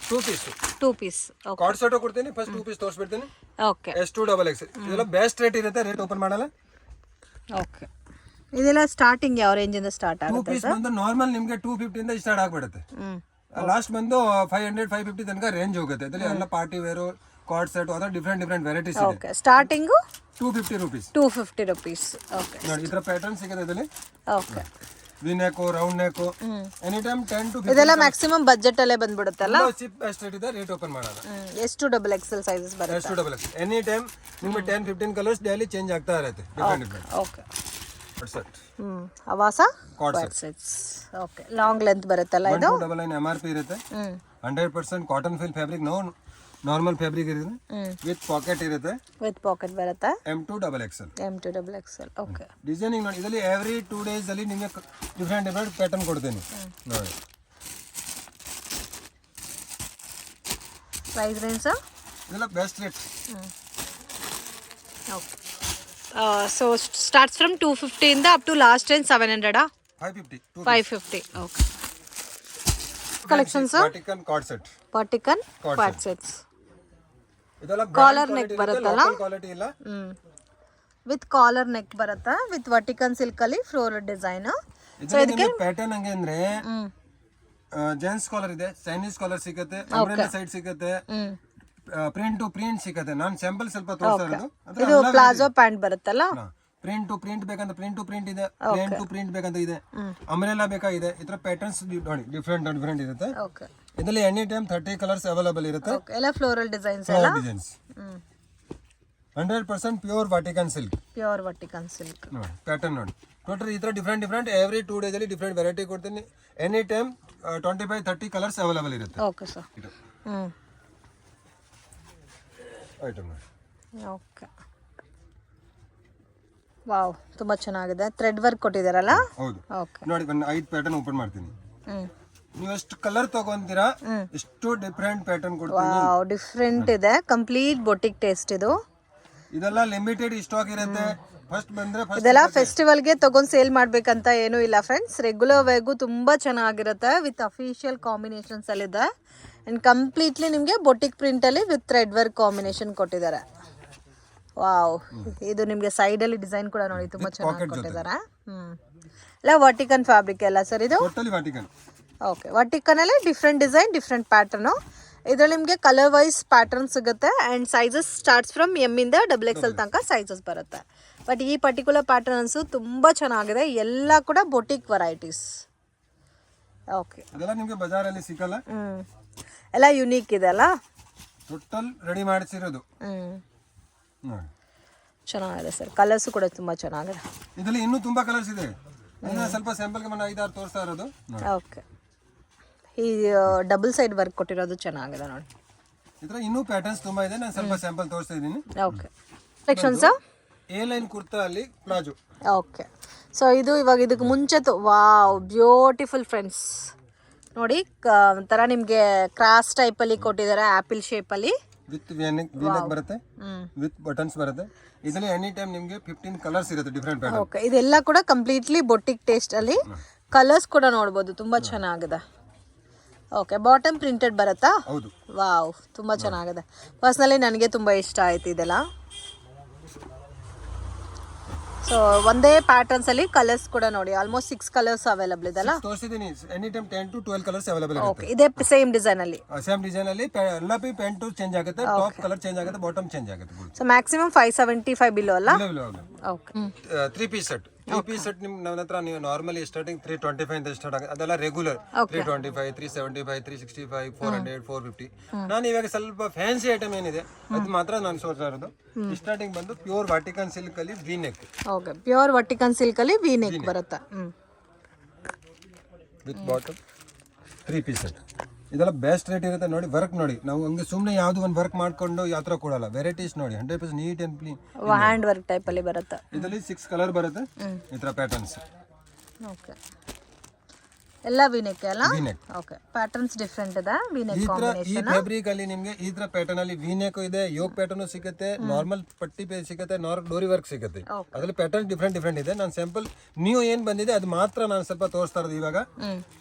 2 piece okay, co-ord set ಕೊಡ್ತೀನಿ. ಫಸ್ಟ್ 2 ಪೀಸ್ ತೋರಿಸ್ಬಿಡ್ತೀನಿ. ಓಕೆ, S2XX ಇದೆಲ್ಲ ಬೆಸ್ಟ್ ರೇಟ್ ಇರುತ್ತೆ. ರೇಟ್ ಓಪನ್ ಮಾಡಲ್ಲ. ಓಕೆ, ಇದೆಲ್ಲ ಸ್ಟಾರ್ಟಿಂಗ್ ಯಾವ ರೇಂಜ್ ಇಂದ ಸ್ಟಾರ್ಟ್ 2 ಆಗುತ್ತೆ ಪೀಸ್ ಬಂದು ನಾರ್ಮಲ್ ನಿಮ್ಗೆ 250 ಇಂದ ಸ್ಟಾರ್ಟ್ ಆಗ್ಬಿಡುತ್ತೆ. ಲಾಸ್ಟ್ ಬಂದು 500-550 ತನಕ ರೇಂಜ್ ಹೋಗುತ್ತೆ. ಇದರಲ್ಲಿ ಎಲ್ಲ ಪಾರ್ಟಿ ವೇರ್, ಕಾರ್ಡ್ ಸೆಟ್ ಅದರ ಡಿಫ್ರೆಂಟ್ ವೆರೈಟೀಸ್ ಇದೆ. Okay, starting 250 rupees. 250 rupees. Okay ನೋಡಿ, ಇದರ ಪ್ಯಾಟರ್ನ್ ಸಿಗುತ್ತೆ ಇದರಲ್ಲಿ. Okay, V neck, round neck, any time 10 to 15. ಇದೆಲ್ಲ ಮ್ಯಾಕ್ಸಿಮಮ್ ಬಜೆಟ್ ಅಲ್ಲೇ ಬಂದ್ಬಿಡುತ್ತಲ್ಲ. ಚಿಪ್ ಬೆಸ್ಟ್ ರೇಟ್ ಇದೆ. ರೇಟ್ ಓಪನ್ ಮಾಡಲ್ಲ. S2XL ಸೈಜಸ್ ಬರುತ್ತೆ. S2XX ಎನಿ ಟೈಮ್ ನಿಮಗೆ 10-15 ಕಲರ್ಸ್ ಡೈಲಿ ಚೇಂಜ್ ಆಗ್ತಾ ಇರುತ್ತೆ. Different okay, set Avaasa card sets. Okay, long length ಬರುತ್ತಲ್ಲ ಇದು. 1299 MRP ಇರುತ್ತೆ. 100% cotton fill fabric. Normal fabric ಇರುತ್ತೆ. ವಿತ್ ಪಾಕೆಟ್ ಇರುತ್ತೆ. ವಿತ್ ಪಾಕೆಟ್ ಬರುತ್ತೆ. M2XL. ಓಕೆ, ಡಿಸೈನಿಂಗ್ ನೋಡಿ. ಇದರಲ್ಲಿ ಎವ್ರಿ 2 ಡೇಸ್ ಅಲ್ಲಿ ನಿಮಗೆ ಡಿಫ್ರೆಂಟ್ ಪ್ಯಾಟರ್ನ್ ಕೊಡ್ತೀನಿ ನೋಡಿ. ಪ್ರೈಸ್ ರೇಂಜ್ ಇದೆಲ್ಲ best rate. Okay, so starts from 250 ಇಂದ up to last range 700 550. Okay, collections Vatican co-ord set. Vatican co-ord sets. ಇದೆಲ್ಲ ಕಾಲರ್ ನೆಕ್ ಬರುತ್ತಲ್ಲ. ಕ್ವಾಲಿಟಿ ಇಲ್ಲ. ವಿತ್ ಕಾಲರ್ ನೆಕ್ ಬರುತ್ತೆ ವಿತ್ ವರ್ಟಿಕನ್ ಸಿಲ್ಕ್ ಅಲ್ಲಿ floral design. So ಇದಕ್ಕೆ pattern ಹಂಗೆ ಅಂದ್ರೆ gents collar ಇದೆ, ಚೈನೀಸ್ ಕಾಲರ್ ಸಿಗುತ್ತೆ, ಅಂಬ್ರೆಲಾ ಸೈಡ್ ಸಿಗುತ್ತೆ, ಪ್ರಿಂಟ್ ಟು ಪ್ರಿಂಟ್ ಸಿಗುತ್ತೆ. ನಾನು ಸ್ಯಾಂಪಲ್ ಸ್ವಲ್ಪ ತೋರಿಸ್ತಾ ಇರೋದು. ಇದು ಪ್ಲಾಜೋ ಪ್ಯಾಂಟ್ ಬರುತ್ತಲ್ಲ. ಪ್ರಿಂಟ್ ಟು ಪ್ರಿಂಟ್ ಬೇಕಂತ ಪ್ರಿಂಟ್ ಟು ಪ್ರಿಂಟ್ ಇದೆ, ಪ್ಲೇನ್ ಟು ಪ್ರಿಂಟ್ ಬೇಕಂತ ಇದೆ, ಅಂಬ್ರೆಲಾ ಬೇಕಾಗಿದೆ. ಈ ತರ ಪ್ಯಾಟರ್ನ್ಸ್ ನೋಡಿ ಡಿಫ್ರೆಂಟ್ ಇರುತ್ತೆ. ಓಕೆ, ಇದರಲ್ಲಿ ಎನಿ ಟೈಮ್ 30 ಕಲರ್ಸ್ ಅವೈಲೇಬಲ್ ಇರುತ್ತೆ. ಎಲ್ಲ ಫ್ಲೋರಲ್ ಡಿಸೈನ್ಸ್ ಎಲ್ಲ. Designs 100% pure Vatican silk. Pure Vatican silk ನೋಡಿ ಪ್ಯಾಟರ್ನ್ ನೋಡಿ. ಟೋಟಲ್ ಈ ತರ ಡಿಫ್ರೆಂಟ್ ಎವ್ರಿ 2 ಡೇಸ್ ಅಲ್ಲಿ ಡಿಫ್ರೆಂಟ್ ವೆರೈಟಿ ಕೊಡ್ತೀನಿ. ಎನಿ ಟೈಮ್ 25-30 ಕಲರ್ಸ್ ಅವೈಲೇಬಲ್ ಇರುತ್ತೆ. Okay sir. ಐಟಮ್ ನೋಡಿ. ಓಕೆ, ವಾವ್, ತುಂಬಾ ಚೆನ್ನಾಗಿದೆ. ಥ್ರೆಡ್ ವರ್ಕ್ ಕೊಟ್ಟಿದ್ದಾರಲ್ಲ. ಹೌದು. ಓಕೆ, ನೋಡಿ ಒಂದು 5 ಪ್ಯಾಟರ್ನ್ ಓಪನ್ ಮಾಡ್ತೀನಿ. ನೀವು ಎಷ್ಟು ಕಲರ್ ತಗೊಂತೀರಾ ಎಷ್ಟು ಡಿಫ್ರೆಂಟ್ ಪ್ಯಾಟರ್ನ್ ಕೊಡ್ತೀನಿ. ವಾವ್, ಡಿಫ್ರೆಂಟ್ ಇದೆ. ಕಂಪ್ಲೀಟ್ ಬೊಟಿಕ್ ಟೇಸ್ಟ್ ಇದು. ಇದೆಲ್ಲ ಲಿಮಿಟೆಡ್ ಸ್ಟಾಕ್ ಇರುತ್ತೆ. ಫಸ್ಟ್ ಬಂದ್ರೆ ಇದೆಲ್ಲ ಫೆಸ್ಟಿವಲ್ಗೆ ತಗೊಂಡು ಸೇಲ್ ಮಾಡ್ಬೇಕಂತ ಏನೂ ಇಲ್ಲ ಫ್ರೆಂಡ್ಸ್. ರೆಗ್ಯುಲರ್ ವೇಗೂ ತುಂಬಾ ಚೆನ್ನಾಗಿರುತ್ತೆ. ವಿತ್ ಅಫಿಷಿಯಲ್ ಕಾಂಬಿನೇಷನ್ಸ್ ಅಲ್ಲಿ ಇದೆ. ಅಂಡ್ ಕಂಪ್ಲೀಟ್ಲಿ ನಿಮಗೆ ಬೊಟಿಕ್ ಪ್ರಿಂಟ್ ಅಲ್ಲಿ ವಿತ್ ಥ್ರೆಡ್ ವರ್ಕ್ ಕಾಂಬಿನೇಷನ್ ಕೊಟ್ಟಿದ್ದಾರೆ. ವಾವ್, ಇದು ನಿಮಗೆ ಸೈಡ್ ಅಲ್ಲಿ ಡಿಸೈನ್ ಕೂಡ ನೋಡಿ ತುಂಬಾ ಚೆನ್ನಾಗಿ ಕೊಟ್ಟಿದ್ದಾರೆ. ಎಲ್ಲ ವರ್ಟಿಕನ್ ಫ್ಯಾಬ್ರಿಕ್ ಎಲ್ಲ ಸರ್ ಇದು. ಟೋಟಲಿ ವರ್ಟಿಕನ್. ಓಕೆ, ವರ್ಟಿಕನ್ ಅಲ್ಲಿ ಡಿಫ್ರೆಂಟ್ ಡಿಸೈನ್, ಡಿಫ್ರೆಂಟ್ ಪ್ಯಾಟರ್ನು. ಇದರಲ್ಲಿ ನಿಮಗೆ ಕಲರ್ ವೈಸ್ ಪ್ಯಾಟರ್ನ್ ಸಿಗುತ್ತೆ. And sizes starts from M ಇಂದ XXL ತನಕ ಸೈಜಸ್ ಬರುತ್ತೆ. ಬಟ್ ಈ ಪರ್ಟಿಕ್ಯುಲರ್ ಪ್ಯಾಟರ್ನ್ಸು ತುಂಬ ಚೆನ್ನಾಗಿದೆ. ಎಲ್ಲ ಕೂಡ ಬೊಟಿಕ್ ವೆರೈಟೀಸ್. ಓಕೆ, ಇದೆಲ್ಲ ನಿಮಗೆ ಬಜಾರಲ್ಲಿ ಸಿಗಲ್ಲ. ಎಲ್ಲ ಯುನೀಕ್ ಇದೆ ಅಲ್ಲ. ಟೋಟಲ್ ರೆಡಿ ಮಾಡಿಸಿರೋದು. ನೋಡಿ ಚೆನ್ನಾಗಿದೆ ಸರ್. ಕಲರ್ಸು ಕೂಡ ತುಂಬ ಚೆನ್ನಾಗಿದೆ. ಇದರಲ್ಲಿ ಇನ್ನೂ ತುಂಬ ಕಲರ್ಸ್ ಇದೆ. ಸ್ವಲ್ಪ ಸ್ಯಾಂಪಲ್ಗೆ ನಾನು 5-6 ತೋರಿಸ್ತಾ ಇರೋದು. ಓಕೆ, ಈ ಡಬಲ್ ಸೈಡ್ ವರ್ಕ್ ಕೊಟ್ಟಿರೋದು ಚೆನ್ನಾಗಿದೆ ನೋಡಿ. ಇದರ ಇನ್ನೂ ಪ್ಯಾಟರ್ನ್ಸ್ ತುಂಬಾ ಇದೆ. ನಾನು ಸ್ವಲ್ಪ ಸ್ಯಾಂಪಲ್ ತೋರಿಸ್ತಾ ಇದ್ದೀನಿ. Okay, sections A line kurta ಅಲ್ಲಿ ಪ್ಲಾಜೋ. ಓಕೆ, ಸೊ ಇದು ಇವಾಗ ಇದಕ್ಕೆ ಮುಂಚೆ ವಾವ್, ಬ್ಯೂಟಿಫುಲ್ ಫ್ರೆಂಡ್ಸ್ ನೋಡಿ. ಒಂಥರ ನಿಮಗೆ ಕ್ರಾಸ್ ಟೈಪಲ್ಲಿ ಕೊಟ್ಟಿದ್ದಾರೆ, ಆ್ಯಪಲ್ ಶೇಪಲ್ಲಿ. ವಿತ್ ವಿ-ನೆಕ್ ಬರುತ್ತೆ, ವಿತ್ ಬಟನ್ಸ್ ಬರುತ್ತೆ. ಇದರಲ್ಲಿ ಎನಿ ಟೈಮ್ ನಿಮಗೆ 15 ಕಲರ್ಸ್ ಇರುತ್ತೆ, ಡಿಫ್ರೆಂಟ್ ಪ್ಯಾಟರ್ನ್. ಓಕೆ, ಇದೆಲ್ಲ ಕೂಡ ಕಂಪ್ಲೀಟ್ಲಿ ಬೊಟಿಕ್ ಟೇಸ್ಟ್ ಅಲ್ಲಿ ಕಲರ್ಸ್ ಕೂಡ ನೋಡ್ಬೋದು, ತುಂಬಾ ಚೆನ್ನಾಗಿದೆ. ಓಕೆ, ಬಾಟಮ್ ಪ್ರಿಂಟೆಡ್ ಬರುತ್ತಾ? ಹೌದು. ವಾವ್, ತುಂಬಾ ಚೆನ್ನಾಗಿದೆ. ಪರ್ಸನಲಿ ನನಗೆ ತುಂಬಾ ಇಷ್ಟ ಆಯ್ತು ಇದೆಲ್ಲ. ಸೊ ಒಂದೇ ಪ್ಯಾಟರ್ನ್ಸ್ ಅಲ್ಲಿ ಕಲರ್ಸ್ ಕೂಡ ನೋಡಿ, ಆಲ್ಮೋಸ್ಟ್ 6 ಕಲರ್ಸ್ ಅವೈಲಬಲ್ ಇದೆಲ್ಲ. ತೋರಿಸಿದೀನಿ, any time 10 to 12 colours available okay, ಇದೇ ಸೇಮ್ ಡಿಸೈನ್ ಅಲ್ಲಿ. ಸೇಮ್ ಡಿಸೈನ್ ಅಲ್ಲಿ ಎಲ್ಲ ಪೆನ್ ಟು ಚೇಂಜ್ ಆಗುತ್ತೆ, ಟಾಪ್ ಕಲರ್ ಚೇಂಜ್ ಆಗುತ್ತೆ, ಬಾಟಮ್ ಚೇಂಜ್ ಆಗುತ್ತೆ. ಸೊ ಮ್ಯಾಕ್ಸಿಮಮ್ 575 ಬಿಲೋ ಅಲ್ಲ? Okay. 3 piece set. 3 piece set ನಿಮ್ ನನ್ನ ಹತ್ರ ನೀವು ನಾರ್ಮಲಿ ಸ್ಟಾರ್ಟಿಂಗ್ 325 ಅಂತ ಸ್ಟಾರ್ಟ್ ಆಗುತ್ತೆ. ಅದೆಲ್ಲ ರೆಗ್ಯುಲರ್ 325, 375, 365, 400, 450. ನಾನು ಇವಾಗ ಸ್ವಲ್ಪ ಫ್ಯಾನ್ಸಿ ಐಟಮ್ ಏನಿದೆ ಅದು ಮಾತ್ರ ನಾನು ತೋರಿಸ್ತಾ ಇರೋದು. ಸ್ಟಾರ್ಟಿಂಗ್ ಬಂದು ಪ್ಯೂರ್ ವಾಟಿಕನ್ ಸಿಲ್ಕ್ ಅಲ್ಲಿ V neck. Okay, pure Vatican silk ಅಲ್ಲಿ ವಿ ನೆಕ್ ಬರುತ್ತೆ. With bottom 3 piece set. ಇದೆಲ್ಲ ಬೆಸ್ಟ್ ರೇಟ್ ಇರುತ್ತೆ ನೋಡಿ. ವರ್ಕ್ ನೋಡಿ, ನಾವು ಹಂಗೆ ಸುಮ್ಮನೆ ಯಾವ್ದು ಒಂದು ವರ್ಕ್ ಮಾಡ್ಕೊಂಡು ಯಾವ ಥರ ಕೊಡಲ್ಲ. ವೆರೈಟೀಸ್ ನೋಡಿ, 100% neat and clean hand work type ಅಲ್ಲಿ ಬರುತ್ತೆ. ಇದರಲ್ಲಿ 6 ಕಲರ್ ಬರುತ್ತೆ, ಈ ಥರ ಪ್ಯಾಟರ್ನ್ಸ್. ಓಕೆ, ಎಲ್ಲ ವಿನೆಕ್ ಅಲ್ಲ? ವಿನೆಕ್. ಓಕೆ, ಪ್ಯಾಟರ್ನ್ಸ್ ಡಿಫರೆಂಟ್ ಇದೆ. ವಿನೆಕ್ ಈ ಕಾಂಬಿನೇಷನ್ ಫ್ಯಾಬ್ರಿಕ್ ಅಲ್ಲಿ ನಿಮಗೆ ಈ ತರ ಪ್ಯಾಟರ್ನ್ ಅಲ್ಲಿ ವಿನೆಕ್ ಇದೆ, ಯೋಗ್ ಪ್ಯಾಟರ್ನ್ ಸಿಗುತ್ತೆ, ನಾರ್ಮಲ್ ಪಟ್ಟಿ ಸಿಗುತ್ತೆ, ಡೋರಿ ವರ್ಕ್ ಸಿಗುತ್ತೆ. ಅದ್ರಲ್ಲಿ ಪ್ಯಾಟರ್ನ್ ಡಿಫ್ರೆಂಟ್ ಇದೆ. ನಾನು ಸ್ಯಾಂಪಲ್ ನೀವು ಏನ್ ಬಂದಿದೆ ಅದು ಮಾತ್ರ ನಾನು ಸ್ವಲ್ಪ ತೋರಿಸ್ತಾ ಇರೋದು ಇವಾಗ.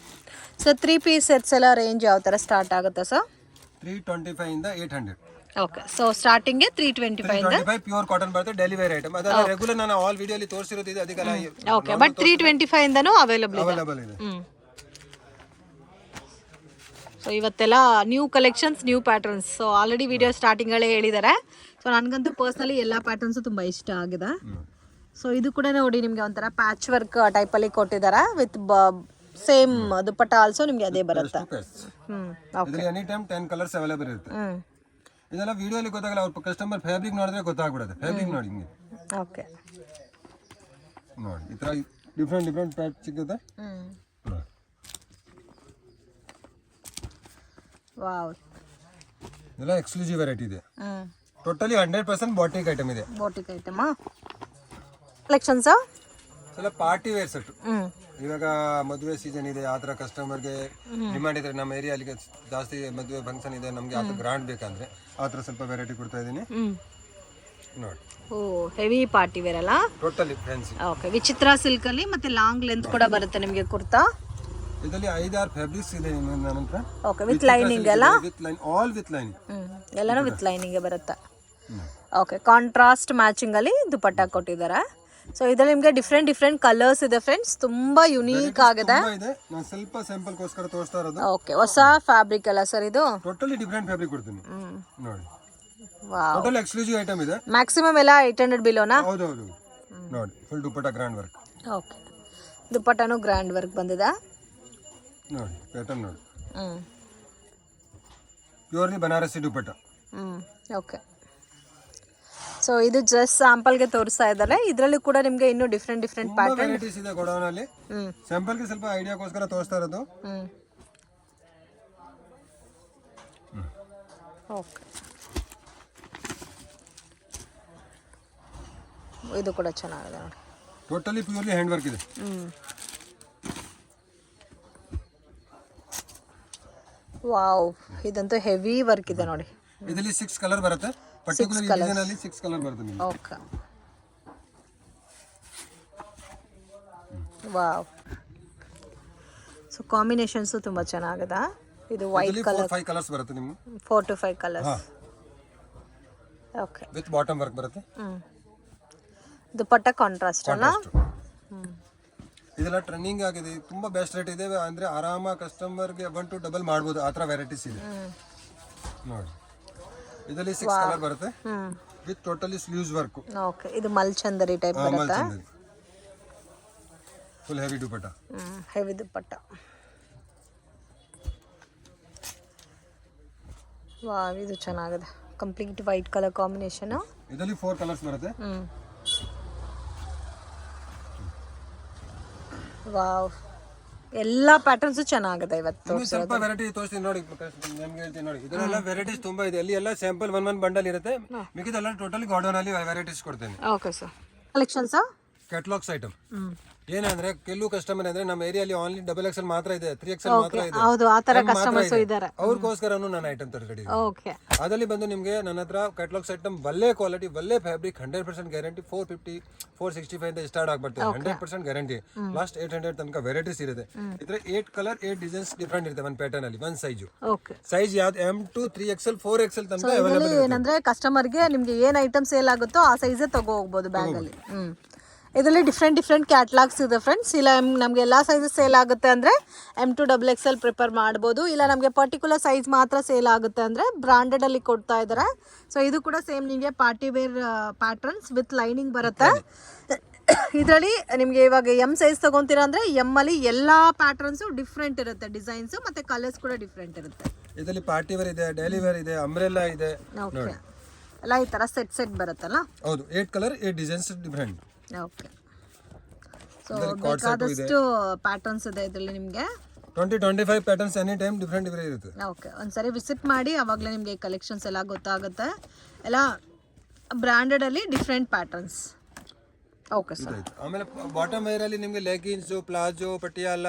ಸೊ 3 ಪೀಸ್ ಸೆಟ್ಸ್ ಎಲ್ಲ ರೇಂಜ್ ಯಾವ ತರ ಸ್ಟಾರ್ಟ್ ಆಗುತ್ತೆ ಸರ್? 325 ಇಂದ 800. Okay, so starting 325 pure cotton ಬರುತ್ತೆ, ಡೈಲಿ ವೇರ್ ಐಟಮ್. ಅದೆಲ್ಲ ರೆಗ್ಯುಲರ್ ನಾನು ಆಲ್ ವಿಡಿಯೋ ಅಲ್ಲಿ ತೋರಿಸಿರೋದು ಇದೆ, ಅದಕ್ಕೆಲ್ಲ ಓಕೆ. ಬಟ್ 325 ಇಂದನೂ ಅವೈಲಬಲ್ ಇದೆ. ಸೊ ಇವತ್ತೆಲ್ಲ new collections, new patterns. So already video ಸ್ಟಾರ್ಟಿಂಗಲ್ಲೇ ಹೇಳಿದ್ದಾರೆ. ಸೊ ನನಗಂತೂ ಪರ್ಸ್ನಲಿ ಎಲ್ಲ ಪ್ಯಾಟರ್ನ್ಸು ತುಂಬ ಇಷ್ಟ ಆಗಿದೆ. ಸೊ ಇದು ಕೂಡ ನೋಡಿ, ನಿಮಗೆ ಒಂಥರ ಪ್ಯಾಚ್ ವರ್ಕ್ ಟೈಪಲ್ಲಿ ಕೊಟ್ಟಿದ್ದಾರೆ ವಿತ್ ಸೇಮ್ ದುಪ್ಪಟ್ಟ ಆಲ್ಸೋ ನಿಮಗೆ ಅದೇ ಬರುತ್ತೆ. ಎನಿ ಟೈಮ್ 10 ಕಲರ್ಸ್ ಅವೈಲೇಬಲ್ ಇರುತ್ತೆ. ಇದೆಲ್ಲ ವಿಡಿಯೋ ಅಲ್ಲಿ ಗೊತ್ತಾಗಲ್ಲ, ಅವ್ರ ಕಸ್ಟಮರ್ ಫ್ಯಾಬ್ರಿಕ್ ನೋಡಿದ್ರೆ ಗೊತ್ತಾಗ್ಬಿಡುತ್ತೆ. ಫ್ಯಾಬ್ರಿಕ್ ನೋಡಿ ಹಿಂಗೆ. ಓಕೆ, ನೋಡಿ ಈ ತರ ಡಿಫ್ರೆಂಟ್ ಪ್ಯಾಚ್ ಸಿಗುತ್ತೆ. ವಾವ್, ಇದೆಲ್ಲ ಎಕ್ಸ್ಕ್ಲೂಸಿವ್ ವೆರೈಟಿ ಇದೆ. ಟೋಟಲಿ 100% ಬಾಟಿಕ್ ಐಟಮ್ ಇದೆ. ಬಾಟಿಕ್ ಐಟಮ್ ಕಲೆಕ್ಷನ್ಸ್ ಎಲ್ಲ ಪಾರ್ಟಿ ವೇರ್ ಸೆಟ್. ಇವಾಗ ಮದುವೆ ಸೀಸನ್ ಇದೆ, ಆ ಥರ ಕಸ್ಟಮರ್ಗೆ ಡಿಮಾಂಡ್ ಇದ್ರೆ, ನಮ್ಮ ಏರಿಯಾಲಿ ಜಾಸ್ತಿ ಮದುವೆ ಫಂಕ್ಷನ್ ಇದೆ, ನಮಗೆ ಆ ಥರ ಗ್ರಾಂಡ್ ಬೇಕಂದ್ರೆ ಆ ಥರ ಸ್ವಲ್ಪ ವೆರೈಟಿ ಕೊಡ್ತಾ ಇದ್ದೀನಿ ನೋಡಿ. ಓ, ಹೆವಿ ಪಾರ್ಟಿ ವೇರ್ ಅಲ್ಲ? Totally fancy. ಓಕೆ, ವಿಚಿತ್ರ ಸಿಲ್ಕ್ ಅಲ್ಲಿ ಮತ್ತೆ ಲಾಂಗ್ ಲೆಂತ್ ಕೂಡ ಬರುತ್ತೆ ನಿಮಗೆ ಕುರ್ತಾ. ಇದರಲ್ಲಿ 5-6 ಫ್ಯಾಬ್ರಿಕ್ಸ್ ಇದೆ ನನ್ನ ಹತ್ರ. ಓಕೆ, ವಿತ್ ಲೈನಿಂಗ್ ಅಲ್ಲ? With line, all with lining. ಎಲ್ಲಾನು ವಿತ್ ಲೈನಿಂಗ್ ಬರುತ್ತೆ. ಓಕೆ, ಕಾಂಟ್ರಾಸ್ಟ್ ಮ್ಯಾಚಿಂಗ್ ಅಲ್ಲಿ ದುಪಟ್ಟ ಕೊಟ್ಟಿದ್ದಾರೆ. ಸೊ ಇದರಲ್ಲಿ ನಿಮಗೆ ಡಿಫ್ರೆಂಟ್ ಕಲರ್ಸ್ ಇದೆ ಫ್ರೆಂಡ್ಸ್, ತುಂಬಾ ಯುನೀಕ್ ಆಗಿದೆ. ನಾನು ಸ್ವಲ್ಪ ಸ್ಯಾಂಪಲ್ ಗೋಸ್ಕರ ತೋರಿಸ್ತಾ ಇರೋದು. ಓಕೆ, ಹೊಸ ಫ್ಯಾಬ್ರಿಕ್ ಅಲ್ಲ ಸರ್ ಇದು? ಟೋಟಲಿ ಡಿಫರೆಂಟ್ ಫ್ಯಾಬ್ರಿಕ್ ಕೊಡ್ತೀನಿ ನೋಡಿ. ವಾವ್, ಟೋಟಲಿ ಎಕ್ಸ್ಕ್ಲೂಸಿವ್ ಐಟಮ್ ಇದೆ. ಮ್ಯಾಕ್ಸಿಮಮ್ ಎಲ್ಲ 800 ಬಿಲೋನಾ? ಹೌದು ನೋಡಿ, full dupatta grand work. Okay, ದುಪಟ್ಟನು ಗ್ರ್ಯಾಂಡ್ ವರ್ಕ್ ಬಂದಿದೆ ನೋಡಿ. ಪ್ಯಾಟರ್ನ್ ನೋಡಿ, purely Banarasi dupatta. Okay, so ಇದು ಜಸ್ಟ್ ಸ್ಯಾಂಪಲ್ಗೆ ತೋರಿಸ್ತಾ ಇದ್ದಾರೆ. ಇದರಲ್ಲಿ ಕೂಡ ನಿಮಗೆ ಇನ್ನೂ ಡಿಫ್ರೆಂಟ್ ಪ್ಯಾಟರ್ನ್ ವೆರೈಟೀಸ್ ಇದೆ ಗೋಡೌನ್ ಅಲ್ಲಿ. ಸ್ಯಾಂಪಲ್ಗೆ ಸ್ವಲ್ಪ ಐಡಿಯಾಗೋಸ್ಕರ ತೋರಿಸ್ತಾ ಇರೋದು. ಓಕೆ, ಇದು ಕೂಡ ಚೆನ್ನಾಗಿದೆ ನೋಡಿ. ಟೋಟಲಿ ಪ್ಯೂರ್ಲಿ ಹ್ಯಾಂಡ್ ವರ್ಕ್ ಇದೆ. ವಾವ್, ಇದಂತೂ ಹೆವಿ ವರ್ಕ್ ಇದೆ ನೋಡಿ. ಇದರಲ್ಲಿ 6 ಕಲರ್ ಬರುತ್ತೆ. ಪರ್ಟಿಕ್ಯುಲರ್ ಡಿಸೈನ್ ಅಲ್ಲಿ 6 ಕಲರ್ ಬರುತ್ತೆ ನಿಮಗೆ. Okay, wow. ಸೊ ಕಾಂಬಿನೇಷನ್ಸ್ ತುಂಬಾ ಚೆನ್ನಾಗಿದೆ. ಇದು ವೈಟ್ ಕಲರ್ 5 ಕಲರ್ಸ್ ಬರುತ್ತೆ ನಿಮಗೆ. 4 to 5 colours. Okay, with bottom work ಬರುತ್ತೆ. ದುಪಟ್ಟ ಕಾಂಟ್ರಾಸ್ಟ್ ಅಲ್ಲ? ಇದೆಲ್ಲ ಟ್ರೆಂಡಿಂಗ್ ಆಗಿದೆ, ತುಂಬಾ ಬೆಸ್ಟ್ ರೇಟ್ ಇದೆ. ಅಂದ್ರೆ ಆರಾಮ ಕಸ್ಟಮರ್ಗೆ 1 to double ಮಾಡ್ಬೋದು, ಆ ಥರ ವೆರೈಟೀಸ್ ಇದೆ ನೋಡಿ. ಇದರಲ್ಲಿ 6 ಕಲರ್ ಬರುತ್ತೆ with totally sleeves work. Okay, ಇದು ಮಲ್ಚಂದರಿ ಟೈಪ್ ಬರುತ್ತೆ. Full heavy dupatta. Heavy dupatta. Wow, ಇದು ಚೆನ್ನಾಗಿದೆ. Complete white colour combination. ಇದರಲ್ಲಿ 4 ಕಲರ್ಸ್ ಬರುತ್ತೆ. ವಾವ್, ಎಲ್ಲ ಪ್ಯಾಟರ್ನ್ಸ್ ಚೆನ್ನಾಗಿದೆ ಇವತ್ತು. ಸ್ವಲ್ಪ ವೆರೈಟಿ ತೋರಿಸ್ತೀನಿ ನೋಡಿ, ನಿಮ್ಗೆ ಹೇಳ್ತೀನಿ ನೋಡಿ. ಇದರೆಲ್ಲ ವೆರೈಟೀಸ್ ತುಂಬಾ ಇದೆ. ಅಲ್ಲಿ ಎಲ್ಲ ಸ್ಯಾಂಪಲ್ 1 ಬಂಡಲ್ ಇರುತ್ತೆ, ಮಿಕ್ಕಿದೆಲ್ಲ ಟೋಟಲಿ ಗಾರ್ಡನ್ ಅಲ್ಲಿ ವೆರೈಟೀಸ್ ಕೊಡ್ತೇನೆ. Okay sir, collections catalogues item. ಏನಂದ್ರೆ ಕೆಲವು ಕಸ್ಟಮರ್ ಅಂದ್ರೆ ನಮ್ಮ ಏರಿಯಾಲಿ ಓನ್ಲಿ XXL ಮಾತ್ರ ಇದೆ, 3XL ಮಾತ್ರ ಇದೆ, ಹೌದು ಆ ತರ M ಮಾತ್ರ ಕಸ್ಟಮರ್ಸ್ ಇದೆ. ಇದ್ದಾರೆ. ಅವ್ರಿಗೋಸ್ಕರನು ನಾನು ಐಟಮ್ ತರ್ಕೊಂಡಿದ್ದೀನಿ. ಓಕೆ ಅದರಲ್ಲಿ ಬಂದು ನಿಮಗೆ ನನ್ನ ಹತ್ರ ಕ್ಯಾಟಲಾಗ್ಸ್ ಐಟಮ್ ಒಳ್ಳೆ ಕ್ವಾಲಿಟಿ, ಒಳ್ಳೆ ಫ್ಯಾಬ್ರಿಕ್, 100% ಗ್ಯಾರಂಟಿ, 450 465 ಅಂತ ಸ್ಟಾರ್ಟ್ ಆಗ್ಬರ್ತದೆ. 100% ಗ್ಯಾರಂಟಿ, ಲಾಸ್ಟ್ 800 ತನಕ ವೆರೈಟೀಸ್ ಇರುತ್ತೆ. ಇದ್ರೆ 8 ಕಲರ್ 8 ಡಿಸೈನ್ಸ್ ಡಿಫ್ರೆಂಟ್ ಇರುತ್ತೆ ಒಂದು ಪ್ಯಾಟರ್ನ್ ಅಲ್ಲಿ, ಒಂದು ಸೈಜು. ಓಕೆ ಸೈಜ್ ಯಾವ್ದು M2 3XL 4XL ತನಕ ಅವೈಲೇಬಲ್ ಇದರಲ್ಲಿ ಏನಂದ್ರೆ ಕಸ್ಟಮರ್ಗೆ ನಿಮ್ಗೆ ಏನ್ ಐಟಮ್ ಸೇಲ್ ಆಗುತ್ತೋ ಆ ಸೈಜೇ ತಗೋ ಹೋಗ್ಬೋದು ಬ್ಯಾಗ್ ಅಲ್ಲಿ. ಇದರಲ್ಲಿ ಡಿಫ್ರೆಂಟ್ ಕ್ಯಾಟ್ಲಾಗ್ಸ್ ಇದೆ ಫ್ರೆಂಡ್ಸ್. ಇಲ್ಲ ನಮಗೆ ಎಲ್ಲ ಸೈಜಸ್ ಸೇಲ್ ಆಗುತ್ತೆ ಅಂದರೆ M2 XXL ಪ್ರಿಪೇರ್ ಮಾಡ್ಬೋದು. ಇಲ್ಲ ನಮಗೆ ಪರ್ಟಿಕ್ಯುಲರ್ ಸೈಜ್ ಮಾತ್ರ ಸೇಲ್ ಆಗುತ್ತೆ ಅಂದರೆ ಬ್ರಾಂಡೆಡಲ್ಲಿ ಕೊಡ್ತಾ ಇದ್ದಾರೆ. ಸೊ ಇದು ಕೂಡ ಸೇಮ್ ನಿಮಗೆ party wear patterns with lining ಬರುತ್ತೆ. ಇದರಲ್ಲಿ ನಿಮಗೆ ಇವಾಗ M ಸೈಜ್ ತೊಗೊತೀರಾ ಅಂದರೆ ಎಮ್ಮಲ್ಲಿ ಎಲ್ಲ ಪ್ಯಾಟರ್ನ್ಸು ಡಿಫ್ರೆಂಟ್ ಇರುತ್ತೆ, ಡಿಸೈನ್ಸು ಮತ್ತು ಕಲರ್ಸ್ ಕೂಡ ಡಿಫ್ರೆಂಟ್ ಇರುತ್ತೆ. ಇದರಲ್ಲಿ ಪಾರ್ಟಿ ವೇರ್ ಇದೆ, ಡೈಲಿ ವೇರ್ ಇದೆ, ಅಂಬ್ರೆಲ್ಲಾ ಇದೆ. ಓಕೆ ಎಲ್ಲ ಈ ಥರ ಸೆಟ್ ಬರುತ್ತಲ್ಲ. ಹೌದು, 8 colour 8 designs different. Okay so ಬೇಕಾದಷ್ಟು ಪ್ಯಾಟರ್ನ್ಸ್ ಇದೆ ಇದರಲ್ಲಿ ನಿಮಗೆ. 20-25 ಪ್ಯಾಟರ್ನ್ಸ್ ಎನಿ ಟೈಮ್ ಡಿಫ್ರೆಂಟ್ ಇರುತ್ತೆ. ಓಕೆ ಒಂದ್ಸರಿ ವಿಸಿಟ್ ಮಾಡಿ, ಅವಾಗಲೇ ನಿಮಗೆ ಕಲೆಕ್ಷನ್ಸ್ ಎಲ್ಲ ಗೊತ್ತಾಗುತ್ತೆ. ಎಲ್ಲ ಬ್ರ್ಯಾಂಡೆಡಲ್ಲಿ ಡಿಫ್ರೆಂಟ್ ಪ್ಯಾಟರ್ನ್ಸ್. Okay sir. ಆಮೇಲೆ ಬಾಟಮ್ ವೇರ್ ಅಲ್ಲಿ ನಿಮಗೆ ಲೆಗಿನ್ಸು, ಪ್ಲಾಜೋ, ಪಟಿಯಾಲ,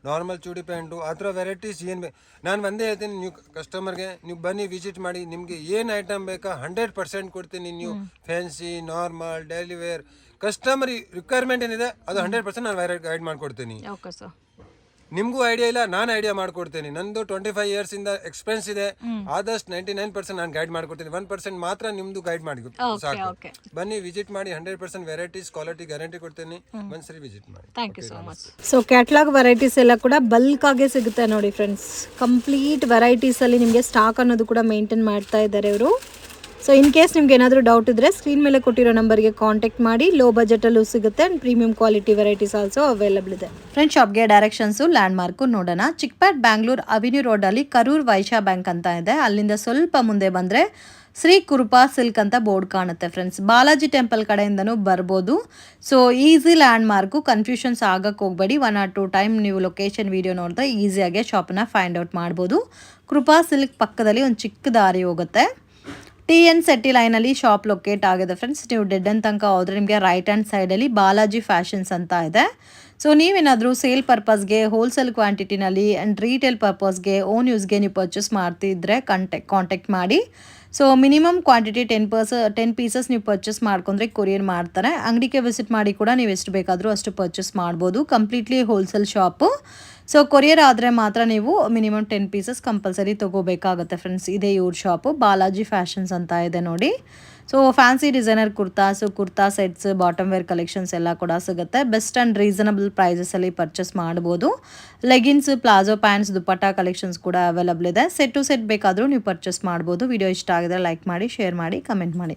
ನಾರ್ಮಲ್ ಚೂಡಿ ಪ್ಯಾಂಟು, ಆ ಥರ ವೆರೈಟೀಸ್ ಏನು ನಾನು ಒಂದೇ ಹೇಳ್ತೀನಿ, ನೀವು ಕಸ್ಟಮರ್ಗೆ ನೀವು ಬನ್ನಿ ವಿಸಿಟ್ ಮಾಡಿ, ನಿಮಗೆ ಏನು ಐಟಮ್ ಬೇಕಾ 100% ಕೊಡ್ತೀನಿ. ನೀವು fancy, normal, daily wear, customer requirement ಏನಿದೆ ಅದು 100% ನಾನು ಗೈಡ್ ಮಾಡ್ಕೊಡ್ತೀನಿ. Okay sir. ನಿಮಗೂ ಐಡಿಯಾ ಇಲ್ಲ, ನಾನು ಐಡಿಯಾ ಮಾಡ್ಕೊಡ್ತೀನಿ. ನಂದು 25 ಇಯರ್ಸ್ ಇಂದ ಎಕ್ಸ್ಪೀರಿಯನ್ಸ್ ಇದೆ. ಆದಷ್ಟು 99% ನಾನು ಗೈಡ್ ಮಾಡ್ಕೊಡ್ತೀನಿ. 1% ಮಾತ್ರ ನಿಮ್ದು ಗೈಡ್ ಮಾಡಿ ಸಾಕು. ಬನ್ನಿ ವಿಸಿಟ್ ಮಾಡಿ, 100% ವೆರೈಟೀಸ್ ಕ್ವಾಲಿಟಿ ಗ್ಯಾರಂಟಿ ಕೊಡ್ತೀನಿ. ಒಂದ್ಸರಿ ವಿಸಿಟ್ ಮಾಡಿ. Thank you so much. So catalogue varieties ಎಲ್ಲ ಕೂಡ ಬಲ್ಕ್ ಆಗೇ ಸಿಗುತ್ತೆ ನೋಡಿ ಫ್ರೆಂಡ್ಸ್. ಕಂಪ್ಲೀಟ್ ವೆರೈಟೀಸ್ ಅಲ್ಲಿ ನಿಮಗೆ ಸ್ಟಾಕ್ ಅನ್ನೋದು ಕೂಡ ಮೇಂಟೈನ್ ಮಾಡ್ತಾ ಇದ್ದಾರೆ ಇವರು. ಸೊ ಇನ್ ಕೇಸ್ ನಿಮ್ಗೆ ಏನಾದರೂ ಡೌಟ್ ಇದ್ದರೆ ಸ್ಕ್ರೀನ್ ಮೇಲೆ ಕೊಟ್ಟಿರೋ ನಂಬರ್ಗೆ ಕಾಂಟ್ಯಾಕ್ಟ್ ಮಾಡಿ. ಲೋ ಬಜೆಟಲ್ಲೂ ಸಿಗುತ್ತೆ and premium quality varieties also available ಇದೆ. ಫ್ರೆಂಡ್ ಶಾಪ್ಗೆ ಡೈರೆಕ್ಷನ್ಸು ಲ್ಯಾಂಡ್ ಮಾರ್ಕು ನೋಡೋಣ. ಚಿಕ್ಪೇಟ್ ಬ್ಯಾಂಗ್ಳೂರ್ ಅವೆನ್ಯೂ ರೋಡಲ್ಲಿ ಕರೂರ್ ವೈಶ್ಯ ಬ್ಯಾಂಕ್ ಅಂತ ಇದೆ. ಅಲ್ಲಿಂದ ಸ್ವಲ್ಪ ಮುಂದೆ ಬಂದರೆ ಶ್ರೀ ಕೃಪಾ ಸಿಲ್ಕ್ ಅಂತ ಬೋರ್ಡ್ ಕಾಣುತ್ತೆ ಫ್ರೆಂಡ್ಸ್. ಬಾಲಾಜಿ ಟೆಂಪಲ್ ಕಡೆಯಿಂದನೂ ಬರ್ಬೋದು. So easy land mark, confusions ಆಗಕ್ಕೆ ಹೋಗಬೇಡಿ. 1 or 2 ಟೈಮ್ ನೀವು ಲೊಕೇಶನ್ ವೀಡಿಯೋ ನೋಡಿದ್ರೆ ಈಸಿಯಾಗಿ ಶಾಪನ್ನ ಫೈಂಡ್ ಔಟ್ ಮಾಡ್ಬೋದು. ಕೃಪಾ ಸಿಲ್ಕ್ ಪಕ್ಕದಲ್ಲಿ ಒಂದು ಚಿಕ್ಕ ದಾರಿ ಹೋಗುತ್ತೆ. TN ಸೆಟ್ಟಿ ಲೈನಲ್ಲಿ ಶಾಪ್ ಲೊಕೇಟ್ ಆಗಿದೆ ಫ್ರೆಂಡ್ಸ್. ನೀವು ಡೆಡ್ ಅಂಡ್ ತನಕ ಹೋದರೆ ನಿಮಗೆ ರೈಟ್ ಹ್ಯಾಂಡ್ ಸೈಡಲ್ಲಿ ಬಾಲಾಜಿ ಫ್ಯಾಷನ್ಸ್ ಅಂತ ಇದೆ. ಸೊ ನೀವೇನಾದರೂ ಸೇಲ್ ಪರ್ಪಸ್ಗೆ, ಹೋಲ್ಸೇಲ್ ಕ್ವಾಂಟಿಟಿನಲ್ಲಿ ಆ್ಯಂಡ್ ರೀಟೇಲ್ ಪರ್ಪಸ್ಗೆ, ಓನ್ ಯೂಸ್ಗೆ ನೀವು ಪರ್ಚೇಸ್ ಮಾಡ್ತಿದ್ರೆ ಕಾಂಟ್ಯಾಕ್ಟ್ ಮಾಡಿ. ಸೊ ಮಿನಿಮಮ್ ಕ್ವಾಂಟಿಟಿ 10 ಪೀಸಸ್ ನೀವು ಪರ್ಚೇಸ್ ಮಾಡ್ಕೊಂಡ್ರೆ ಕೊರಿಯರ್ ಮಾಡ್ತಾರೆ. ಅಂಗಡಿಗೆ ವಿಸಿಟ್ ಮಾಡಿ ಕೂಡ ನೀವು ಎಷ್ಟು ಬೇಕಾದರೂ ಅಷ್ಟು ಪರ್ಚೇಸ್ ಮಾಡ್ಬೋದು. Completely wholesale shop. So courier ಆದರೆ ಮಾತ್ರ ನೀವು ಮಿನಿಮಮ್ 10 ಪೀಸಸ್ ಕಂಪಲ್ಸರಿ ತೊಗೋಬೇಕಾಗುತ್ತೆ ಫ್ರೆಂಡ್ಸ್. ಇದೇ ಇವ್ರ ಶಾಪು, ಬಾಲಾಜಿ ಫ್ಯಾಷನ್ಸ್ ಅಂತ ಇದೆ ನೋಡಿ. So fancy designer kurta sets, bottom wear collections ಎಲ್ಲ ಕೂಡ ಸಿಗುತ್ತೆ. ಬೆಸ್ಟ್ ಆ್ಯಂಡ್ ರೀಸನಬಲ್ ಪ್ರೈಸಸಲ್ಲಿ ಪರ್ಚೇಸ್ ಮಾಡ್ಬೋದು. Leggings, palazzo pants, dupatta collections ಕೂಡ ಅವೈಲಬಲ್ ಇದೆ. ಸೆಟ್ ಟು ಸೆಟ್ ಬೇಕಾದರೂ ನೀವು ಪರ್ಚೇಸ್ ಮಾಡ್ಬೋದು. ವಿಡಿಯೋ ಇಷ್ಟ ಆಗಿದ್ರೆ ಲೈಕ್ ಮಾಡಿ, ಶೇರ್ ಮಾಡಿ, ಕಮೆಂಟ್ ಮಾಡಿ.